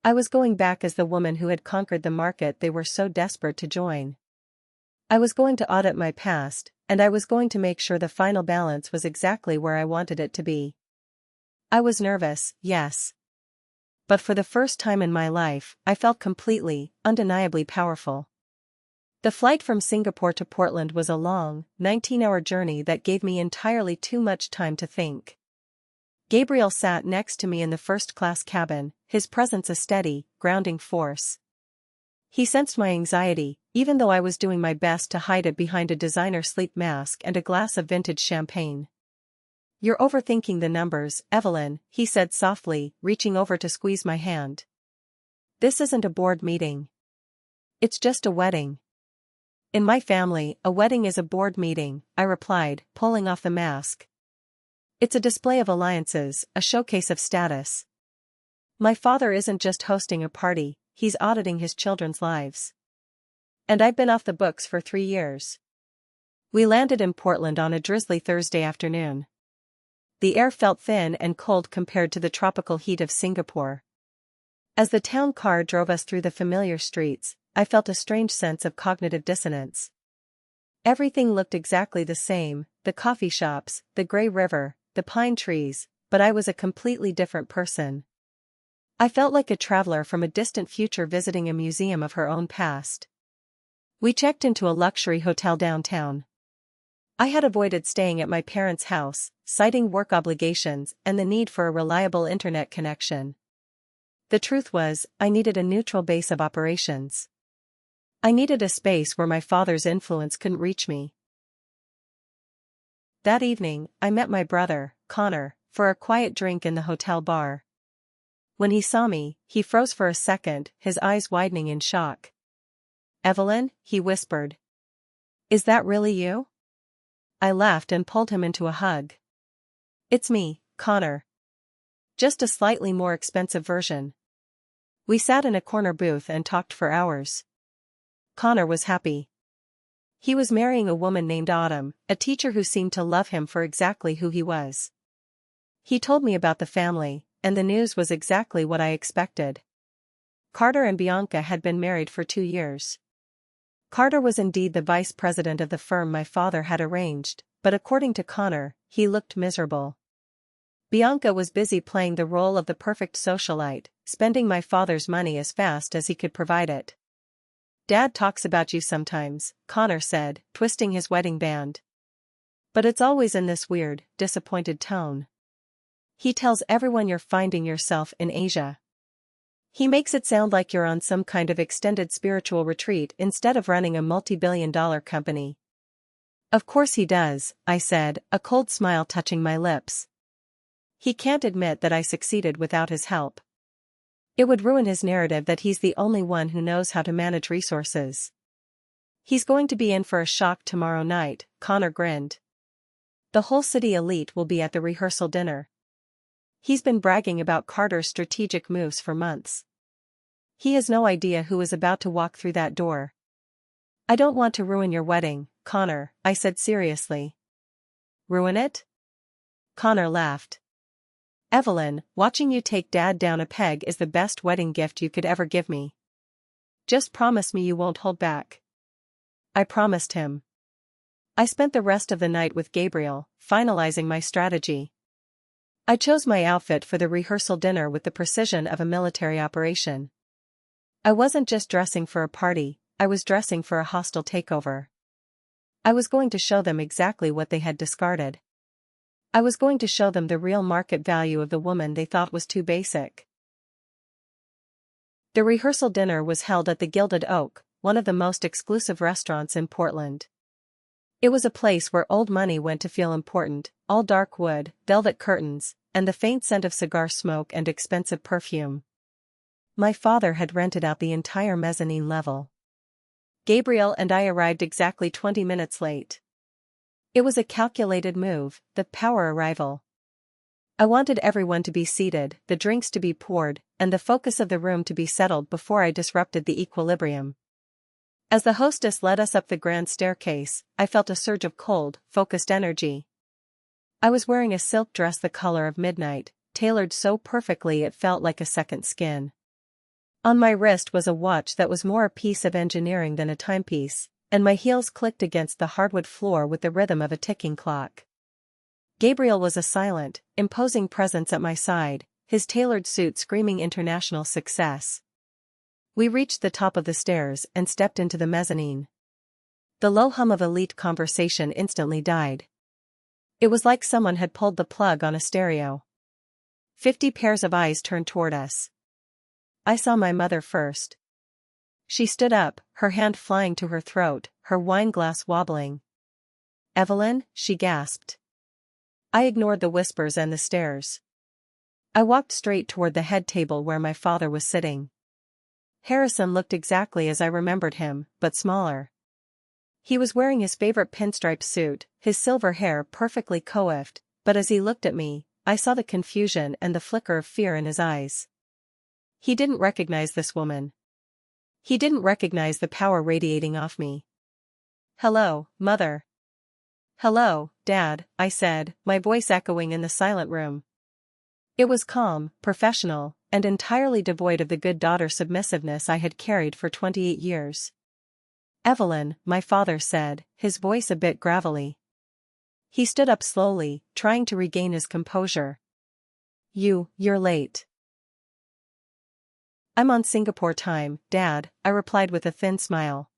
Speaker 1: I was going back as the woman who had conquered the market they were so desperate to join. I was going to audit my past, and I was going to make sure the final balance was exactly where I wanted it to be. I was nervous, yes. But for the first time in my life, I felt completely, undeniably powerful. The flight from Singapore to Portland was a long, 19-hour journey that gave me entirely too much time to think. Gabriel sat next to me in the first-class cabin, his presence a steady, grounding force. He sensed my anxiety, even though I was doing my best to hide it behind a designer sleep mask and a glass of vintage champagne. "You're overthinking the numbers, Evelyn," he said softly, reaching over to squeeze my hand. "This isn't a board meeting. It's just a wedding." "In my family, a wedding is a board meeting," I replied, pulling off the mask. "It's a display of alliances, a showcase of status. My father isn't just hosting a party, he's auditing his children's lives." And I've been off the books for 3 years. We landed in Portland on a drizzly Thursday afternoon. The air felt thin and cold compared to the tropical heat of Singapore. As the town car drove us through the familiar streets, I felt a strange sense of cognitive dissonance. Everything looked exactly the same, the coffee shops, the gray river, the pine trees, but I was a completely different person. I felt like a traveler from a distant future visiting a museum of her own past. We checked into a luxury hotel downtown. I had avoided staying at my parents' house, citing work obligations and the need for a reliable internet connection. The truth was, I needed a neutral base of operations. I needed a space where my father's influence couldn't reach me. That evening, I met my brother, Connor, for a quiet drink in the hotel bar. When he saw me, he froze for a second, his eyes widening in shock. "Evelyn," he whispered. "Is that really you?" I laughed and pulled him into a hug. "It's me, Connor. Just a slightly more expensive version." We sat in a corner booth and talked for hours. Connor was happy. He was marrying a woman named Autumn, a teacher who seemed to love him for exactly who he was. He told me about the family, and the news was exactly what I expected. Carter and Bianca had been married for 2 years. Carter was indeed the vice president of the firm my father had arranged, but according to Connor, he looked miserable. Bianca was busy playing the role of the perfect socialite, spending my father's money as fast as he could provide it. "Dad talks about you sometimes," Connor said, twisting his wedding band. "But it's always in this weird, disappointed tone. He tells everyone you're finding yourself in Asia. He makes it sound like you're on some kind of extended spiritual retreat instead of running a multi-billion-dollar company." "Of course he does," I said, a cold smile touching my lips. "He can't admit that I succeeded without his help. It would ruin his narrative that he's the only one who knows how to manage resources." "He's going to be in for a shock tomorrow night," Connor grinned. "The whole city elite will be at the rehearsal dinner. He's been bragging about Carter's strategic moves for months. He has no idea who is about to walk through that door." "I don't want to ruin your wedding, Connor," I said seriously. "Ruin it?" Connor laughed. "Evelyn, watching you take Dad down a peg is the best wedding gift you could ever give me. Just promise me you won't hold back." I promised him. I spent the rest of the night with Gabriel, finalizing my strategy. I chose my outfit for the rehearsal dinner with the precision of a military operation. I wasn't just dressing for a party, I was dressing for a hostile takeover. I was going to show them exactly what they had discarded. I was going to show them the real market value of the woman they thought was too basic. The rehearsal dinner was held at the Gilded Oak, one of the most exclusive restaurants in Portland. It was a place where old money went to feel important, all dark wood, velvet curtains, and the faint scent of cigar smoke and expensive perfume. My father had rented out the entire mezzanine level. Gabriel and I arrived exactly 20 minutes late. It was a calculated move, the power arrival. I wanted everyone to be seated, the drinks to be poured, and the focus of the room to be settled before I disrupted the equilibrium. As the hostess led us up the grand staircase, I felt a surge of cold, focused energy. I was wearing a silk dress the color of midnight, tailored so perfectly it felt like a second skin. On my wrist was a watch that was more a piece of engineering than a timepiece, and my heels clicked against the hardwood floor with the rhythm of a ticking clock. Gabriel was a silent, imposing presence at my side, his tailored suit screaming international success. We reached the top of the stairs and stepped into the mezzanine. The low hum of elite conversation instantly died. It was like someone had pulled the plug on a stereo. 50 pairs of eyes turned toward us. I saw my mother first. She stood up, her hand flying to her throat, her wine glass wobbling. "Evelyn," she gasped. I ignored the whispers and the stares. I walked straight toward the head table where my father was sitting. Harrison looked exactly as I remembered him, but smaller. He was wearing his favorite pinstripe suit, his silver hair perfectly coiffed, but as he looked at me, I saw the confusion and the flicker of fear in his eyes. He didn't recognize this woman. He didn't recognize the power radiating off me. "Hello, Mother." "Hello, Dad," I said, my voice echoing in the silent room. It was calm, professional, and entirely devoid of the good daughter submissiveness I had carried for 28 years. "Evelyn," my father said, his voice a bit gravelly. He stood up slowly, trying to regain his composure. You're late." "I'm on Singapore time, Dad," I replied with a thin smile.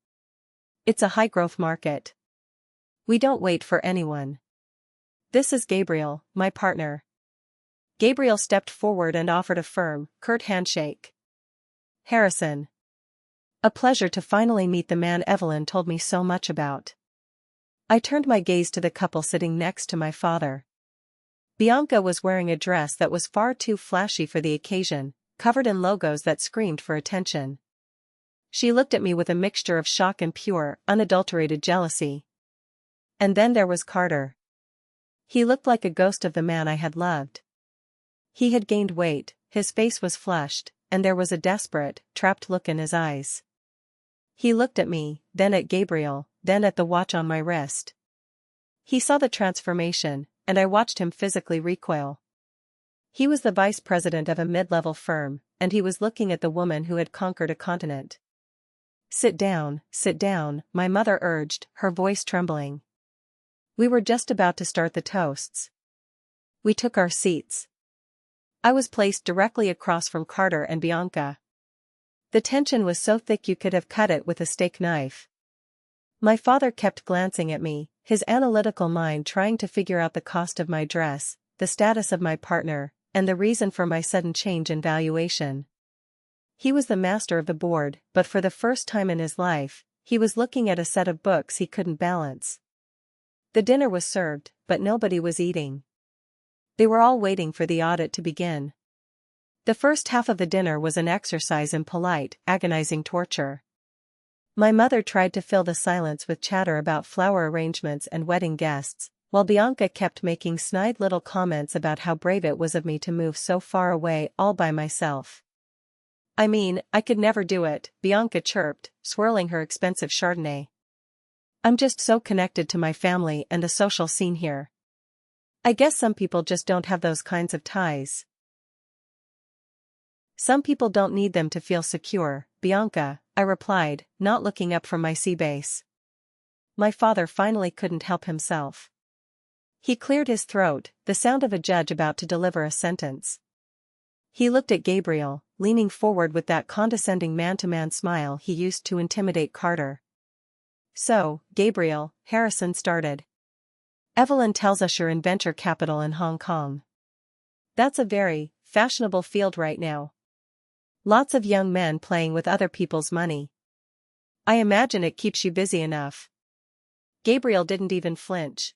Speaker 1: "It's a high-growth market. We don't wait for anyone. This is Gabriel, my partner." Gabriel stepped forward and offered a firm, curt handshake. "Harrison. A pleasure to finally meet the man Evelyn told me so much about." I turned my gaze to the couple sitting next to my father. Bianca was wearing a dress that was far too flashy for the occasion, covered in logos that screamed for attention. She looked at me with a mixture of shock and pure, unadulterated jealousy. And then there was Carter. He looked like a ghost of the man I had loved. He had gained weight, his face was flushed, and there was a desperate, trapped look in his eyes. He looked at me, then at Gabriel, then at the watch on my wrist. He saw the transformation, and I watched him physically recoil. He was the vice president of a mid-level firm, and he was looking at the woman who had conquered a continent. Sit down," my mother urged, her voice trembling. We were just about to start the toasts. We took our seats. I was placed directly across from Carter and Bianca. The tension was so thick you could have cut it with a steak knife. My father kept glancing at me, his analytical mind trying to figure out the cost of my dress, the status of my partner, and the reason for my sudden change in valuation. He was the master of the board, but for the first time in his life, he was looking at a set of books he couldn't balance. The dinner was served, but nobody was eating. They were all waiting for the audit to begin. The first half of the dinner was an exercise in polite, agonizing torture. My mother tried to fill the silence with chatter about flower arrangements and wedding guests, while Bianca kept making snide little comments about how brave it was of me to move so far away all by myself. "I mean, I could never do it," Bianca chirped, swirling her expensive Chardonnay. "I'm just so connected to my family and the social scene here. I guess some people just don't have those kinds of ties." "Some people don't need them to feel secure, Bianca," I replied, not looking up from my sea base. My father finally couldn't help himself. He cleared his throat, the sound of a judge about to deliver a sentence. He looked at Gabriel, leaning forward with that condescending man-to-man smile he used to intimidate Carter. "So, Gabriel," Harrison started. "Evelyn tells us you're in venture capital in Hong Kong. That's a very fashionable field right now. Lots of young men playing with other people's money. I imagine it keeps you busy enough." Gabriel didn't even flinch.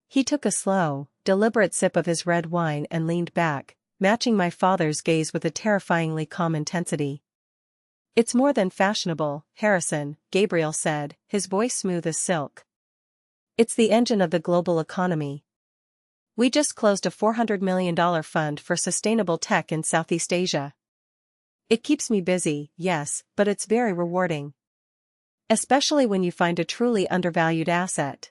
Speaker 1: He took a slow, deliberate sip of his red wine and leaned back, matching my father's gaze with a terrifyingly calm intensity. "It's more than fashionable, Harrison," Gabriel said, his voice smooth as silk. "It's the engine of the global economy. We just closed a $400 million fund for sustainable tech in Southeast Asia. It keeps me busy, yes, but it's very rewarding. Especially when you find a truly undervalued asset."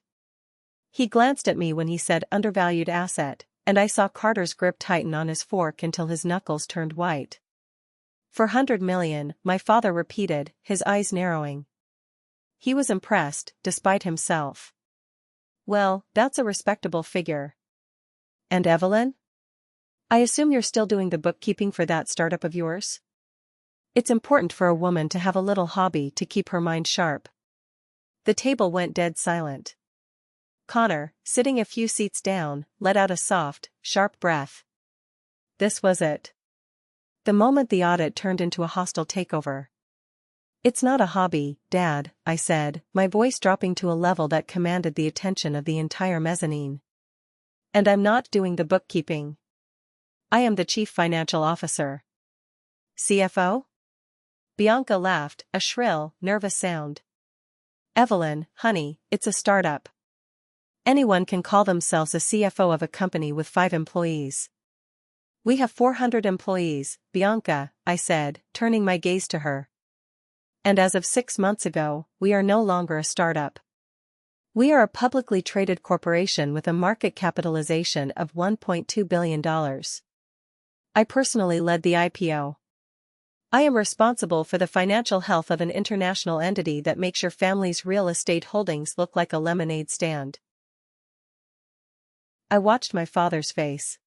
Speaker 1: He glanced at me when he said undervalued asset, and I saw Carter's grip tighten on his fork until his knuckles turned white. "400 million, my father repeated, his eyes narrowing. He was impressed, despite himself. "Well, that's a respectable figure. And Evelyn? I assume you're still doing the bookkeeping for that startup of yours? It's important for a woman to have a little hobby to keep her mind sharp." The table went dead silent. Connor, sitting a few seats down, let out a soft, sharp breath. This was it. The moment the audit turned into a hostile takeover. "It's not a hobby, Dad," I said, my voice dropping to a level that commanded the attention of the entire mezzanine. "And I'm not doing the bookkeeping. I am the chief financial officer." "CFO?" Bianca laughed, a shrill, nervous sound. "Evelyn, honey, it's a startup. Anyone can call themselves a CFO of a company with 5 employees. We have 400 employees, Bianca," I said, turning my gaze to her. And as of 6 months ago, we are no longer a startup. We are a publicly traded corporation with a market capitalization of $1.2 billion. I personally led the IPO. I am responsible for the financial health of an international entity that makes your family's real estate holdings look like a lemonade stand. I watched my father's face.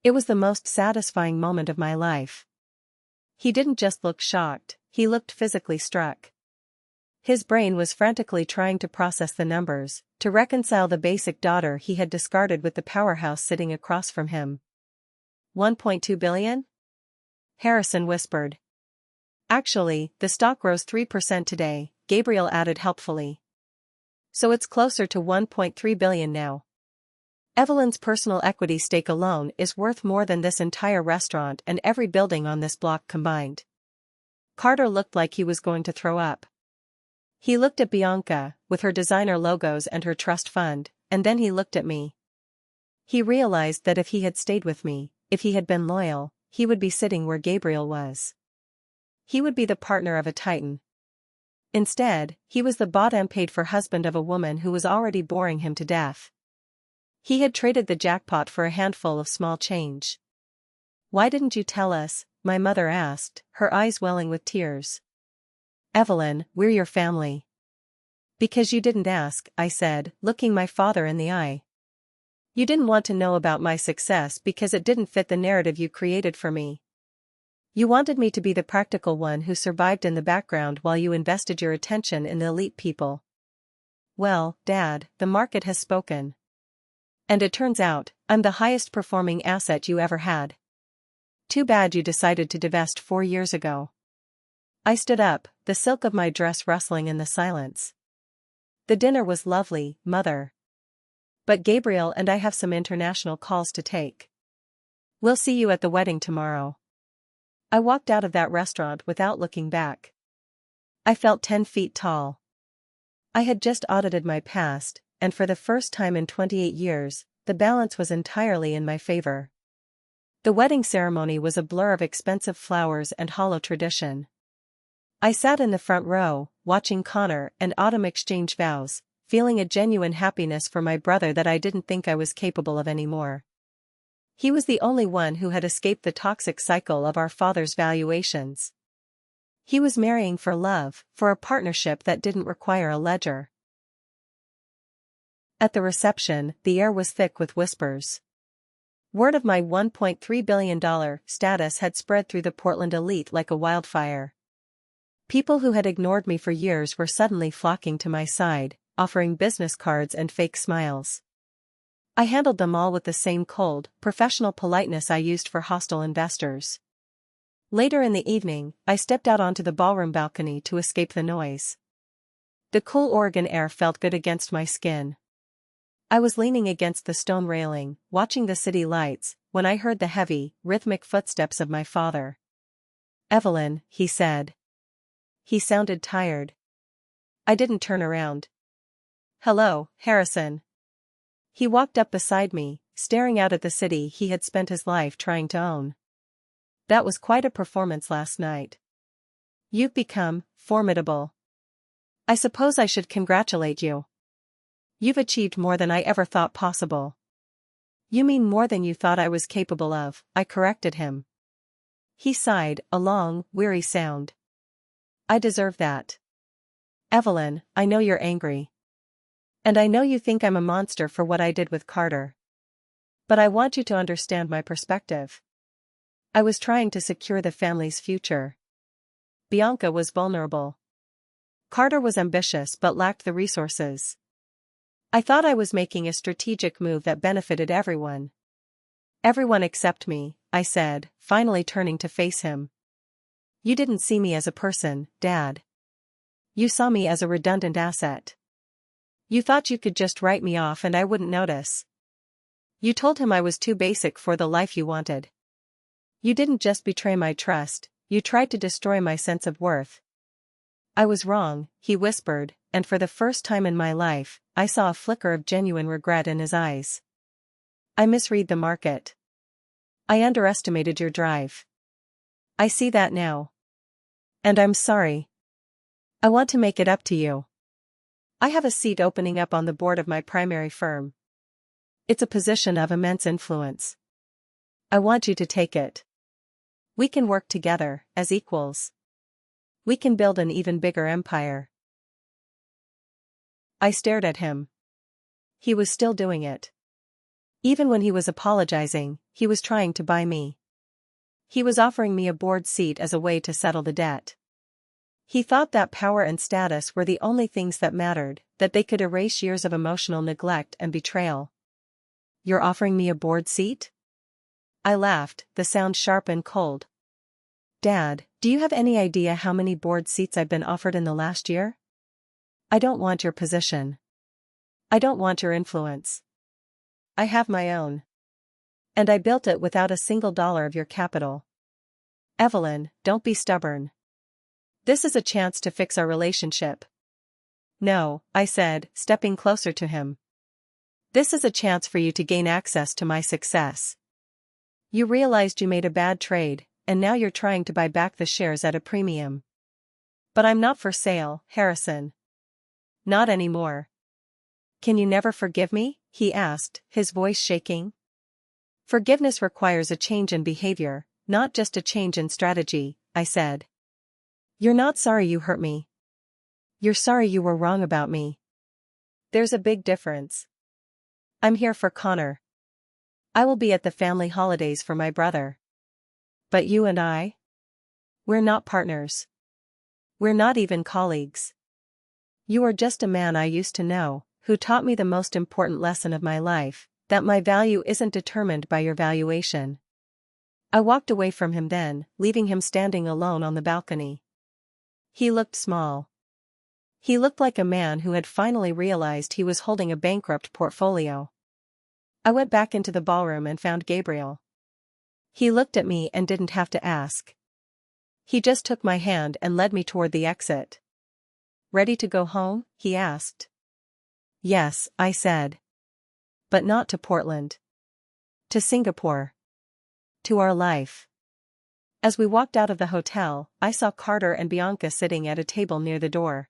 Speaker 1: It was the most satisfying moment of my life. He didn't just look shocked, he looked physically struck. His brain was frantically trying to process the numbers, to reconcile the basic daughter he had discarded with the powerhouse sitting across from him. 1.2 billion? Harrison whispered. Actually, the stock rose 3% today, Gabriel added helpfully. So it's closer to 1.3 billion now. Evelyn's personal equity stake alone is worth more than this entire restaurant and every building on this block combined. Carter looked like he was going to throw up. He looked at Bianca, with her designer logos and her trust fund, and then he looked at me. He realized that if he had stayed with me, if he had been loyal, he would be sitting where Gabriel was. He would be the partner of a titan. Instead, he was the bought-and-paid-for husband of a woman who was already boring him to death. He had traded the jackpot for a handful of small change. "Why didn't you tell us?" my mother asked, her eyes welling with tears. "Evelyn, we're your family." "Because you didn't ask," I said, looking my father in the eye. "You didn't want to know about my success because it didn't fit the narrative you created for me. You wanted me to be the practical one who survived in the background while you invested your attention in the elite people. Well, Dad, the market has spoken. And it turns out, I'm the highest performing asset you ever had. Too bad you decided to divest 4 years ago." I stood up, the silk of my dress rustling in the silence. "The dinner was lovely, Mother. But Gabriel and I have some international calls to take. We'll see you at the wedding tomorrow." I walked out of that restaurant without looking back. I felt 10 feet tall. I had just audited my past, and for the first time in 28 years, the balance was entirely in my favor. The wedding ceremony was a blur of expensive flowers and hollow tradition. I sat in the front row, watching Connor and Autumn exchange vows, feeling a genuine happiness for my brother that I didn't think I was capable of anymore. He was the only one who had escaped the toxic cycle of our father's valuations. He was marrying for love, for a partnership that didn't require a ledger. At the reception, the air was thick with whispers. Word of my $1.3 billion status had spread through the Portland elite like a wildfire. People who had ignored me for years were suddenly flocking to my side, offering business cards and fake smiles. I handled them all with the same cold, professional politeness I used for hostile investors. Later in the evening, I stepped out onto the ballroom balcony to escape the noise. The cool Oregon air felt good against my skin. I was leaning against the stone railing, watching the city lights, when I heard the heavy, rhythmic footsteps of my father. "Evelyn," he said. He sounded tired. I didn't turn around. "Hello, Harrison." He walked up beside me, staring out at the city he had spent his life trying to own. "That was quite a performance last night. You've become formidable. I suppose I should congratulate you. You've achieved more than I ever thought possible." "You mean more than you thought I was capable of," I corrected him. He sighed, a long, weary sound. "I deserve that. Evelyn, I know you're angry. And I know you think I'm a monster for what I did with Carter. But I want you to understand my perspective. I was trying to secure the family's future. Bianca was vulnerable. Carter was ambitious but lacked the resources. I thought I was making a strategic move that benefited everyone. Everyone except me," I said, finally turning to face him. "You didn't see me as a person, Dad. You saw me as a redundant asset. You thought you could just write me off and I wouldn't notice. You told him I was too basic for the life you wanted. You didn't just betray my trust, you tried to destroy my sense of worth." "I was wrong," he whispered, and for the first time in my life, I saw a flicker of genuine regret in his eyes. "I misread the market. I underestimated your drive. I see that now. And I'm sorry." I want to make it up to you. I have a seat opening up on the board of my primary firm. It's a position of immense influence. I want you to take it. We can work together, as equals. We can build an even bigger empire. I stared at him. He was still doing it. Even when he was apologizing, he was trying to buy me. He was offering me a board seat as a way to settle the debt. He thought that power and status were the only things that mattered, that they could erase years of emotional neglect and betrayal. You're offering me a board seat? I laughed, the sound sharp and cold. Dad, do you have any idea how many board seats I've been offered in the last year? I don't want your position. I don't want your influence. I have my own. And I built it without a single dollar of your capital. Evelyn, don't be stubborn. This is a chance to fix our relationship. No, I said, stepping closer to him. This is a chance for you to gain access to my success. You realized you made a bad trade, and now you're trying to buy back the shares at a premium. But I'm not for sale, Harrison. Not anymore. Can you never forgive me? He asked, his voice shaking. Forgiveness requires a change in behavior, not just a change in strategy, I said. You're not sorry you hurt me. You're sorry you were wrong about me. There's a big difference. I'm here for Connor. I will be at the family holidays for my brother. But you and I? We're not partners. We're not even colleagues. You are just a man I used to know, who taught me the most important lesson of my life, that my value isn't determined by your valuation. I walked away from him then, leaving him standing alone on the balcony. He looked small. He looked like a man who had finally realized he was holding a bankrupt portfolio. I went back into the ballroom and found Gabriel. He looked at me and didn't have to ask. He just took my hand and led me toward the exit. Ready to go home? He asked. Yes, I said. But not to Portland. To Singapore. To our life. As we walked out of the hotel, I saw Carter and Bianca sitting at a table near the door.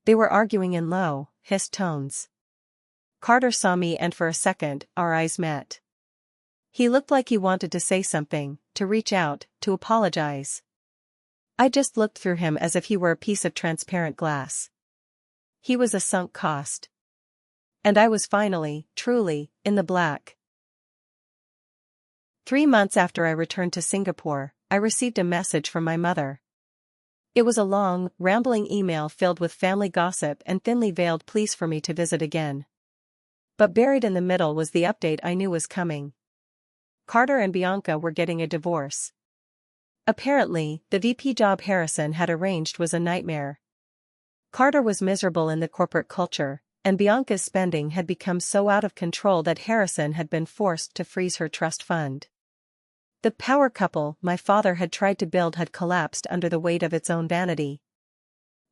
Speaker 1: They were arguing in low, hissed tones. Carter saw me and for a second, our eyes met. He looked like he wanted to say something, to reach out, to apologize. I just looked through him as if he were a piece of transparent glass. He was a sunk cost. And I was finally, truly, in the black. 3 months after I returned to Singapore, I received a message from my mother. It was a long, rambling email filled with family gossip and thinly veiled pleas for me to visit again. But buried in the middle was the update I knew was coming. Carter and Bianca were getting a divorce. Apparently, the VP job Harrison had arranged was a nightmare. Carter was miserable in the corporate culture, and Bianca's spending had become so out of control that Harrison had been forced to freeze her trust fund. The power couple my father had tried to build had collapsed under the weight of its own vanity.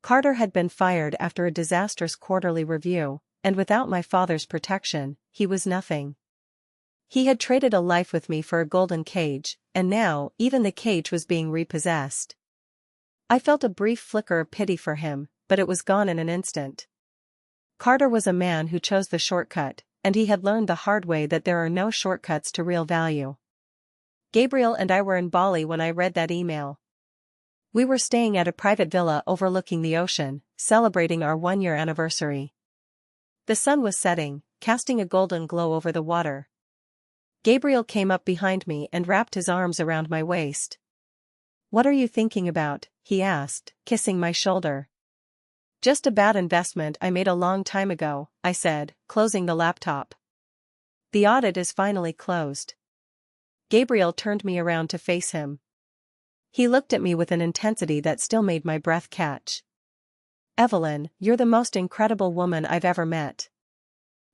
Speaker 1: Carter had been fired after a disastrous quarterly review, and without my father's protection, he was nothing. He had traded a life with me for a golden cage, and now, even the cage was being repossessed. I felt a brief flicker of pity for him, but it was gone in an instant. Carter was a man who chose the shortcut, and he had learned the hard way that there are no shortcuts to real value. Gabriel and I were in Bali when I read that email. We were staying at a private villa overlooking the ocean, celebrating our 1-year anniversary. The sun was setting, casting a golden glow over the water. Gabriel came up behind me and wrapped his arms around my waist. "What are you thinking about?" he asked, kissing my shoulder. "Just a bad investment I made a long time ago," I said, closing the laptop. "The audit is finally closed." Gabriel turned me around to face him. He looked at me with an intensity that still made my breath catch. "Evelyn, you're the most incredible woman I've ever met.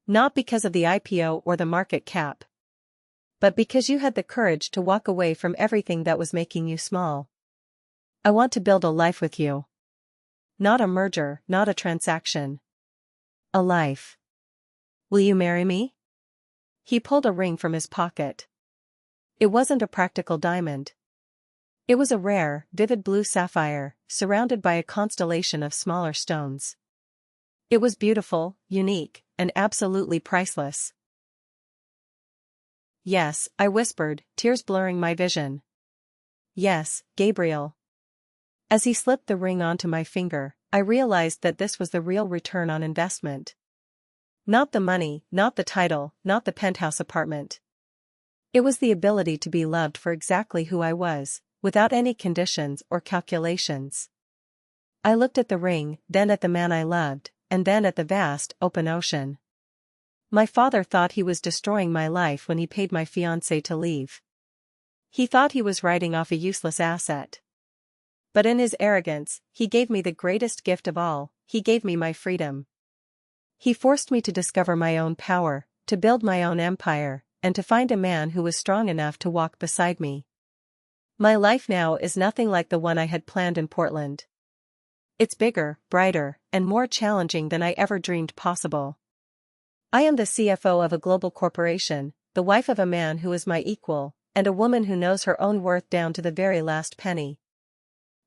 Speaker 1: Not because of the IPO or the market cap. But because you had the courage to walk away from everything that was making you small. I want to build a life with you. Not a merger, not a transaction. A life. Will you marry me?" He pulled a ring from his pocket. It wasn't a practical diamond. It was a rare, vivid blue sapphire, surrounded by a constellation of smaller stones. It was beautiful, unique, and absolutely priceless. Yes, I whispered, tears blurring my vision. Yes, Gabriel. As he slipped the ring onto my finger, I realized that this was the real return on investment. Not the money, not the title, not the penthouse apartment. It was the ability to be loved for exactly who I was, without any conditions or calculations. I looked at the ring, then at the man I loved, and then at the vast, open ocean. My father thought he was destroying my life when he paid my fiancé to leave. He thought he was writing off a useless asset. But in his arrogance, he gave me the greatest gift of all, he gave me my freedom. He forced me to discover my own power, to build my own empire, and to find a man who was strong enough to walk beside me. My life now is nothing like the one I had planned in Portland. It's bigger, brighter, and more challenging than I ever dreamed possible. I am the CFO of a global corporation, the wife of a man who is my equal, and a woman who knows her own worth down to the very last penny.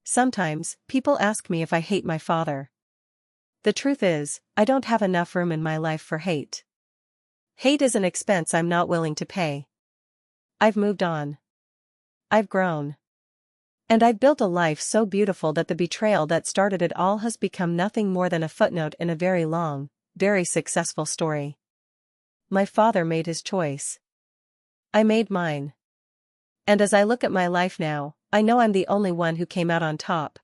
Speaker 1: Sometimes, people ask me if I hate my father. The truth is, I don't have enough room in my life for hate. Hate is an expense I'm not willing to pay. I've moved on. I've grown. And I've built a life so beautiful that the betrayal that started it all has become nothing more than a footnote in a very long, very successful story. My father made his choice. I made mine. And as I look at my life now, I know I'm the only one who came out on top.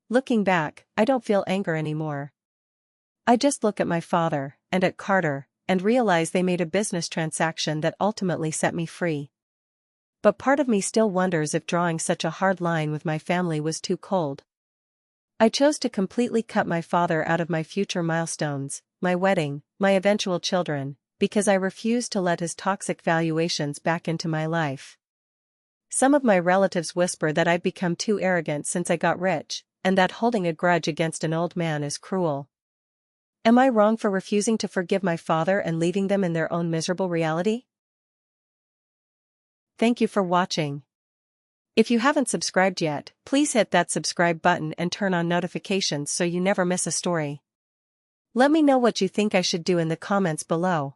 Speaker 1: Looking back, I don't feel anger anymore. I just look at my father, and at Carter, and realize they made a business transaction that ultimately set me free. But part of me still wonders if drawing such a hard line with my family was too cold. I chose to completely cut my father out of my future milestones, my wedding, my eventual children, because I refused to let his toxic valuations back into my life. Some of my relatives whisper that I've become too arrogant since I got rich, and that holding a grudge against an old man is cruel. Am I wrong for refusing to forgive my father and leaving them in their own miserable reality? Thank you for watching. If you haven't subscribed yet, please hit that subscribe button and turn on notifications so you never miss a story. Let me know what you think I should do in the comments below.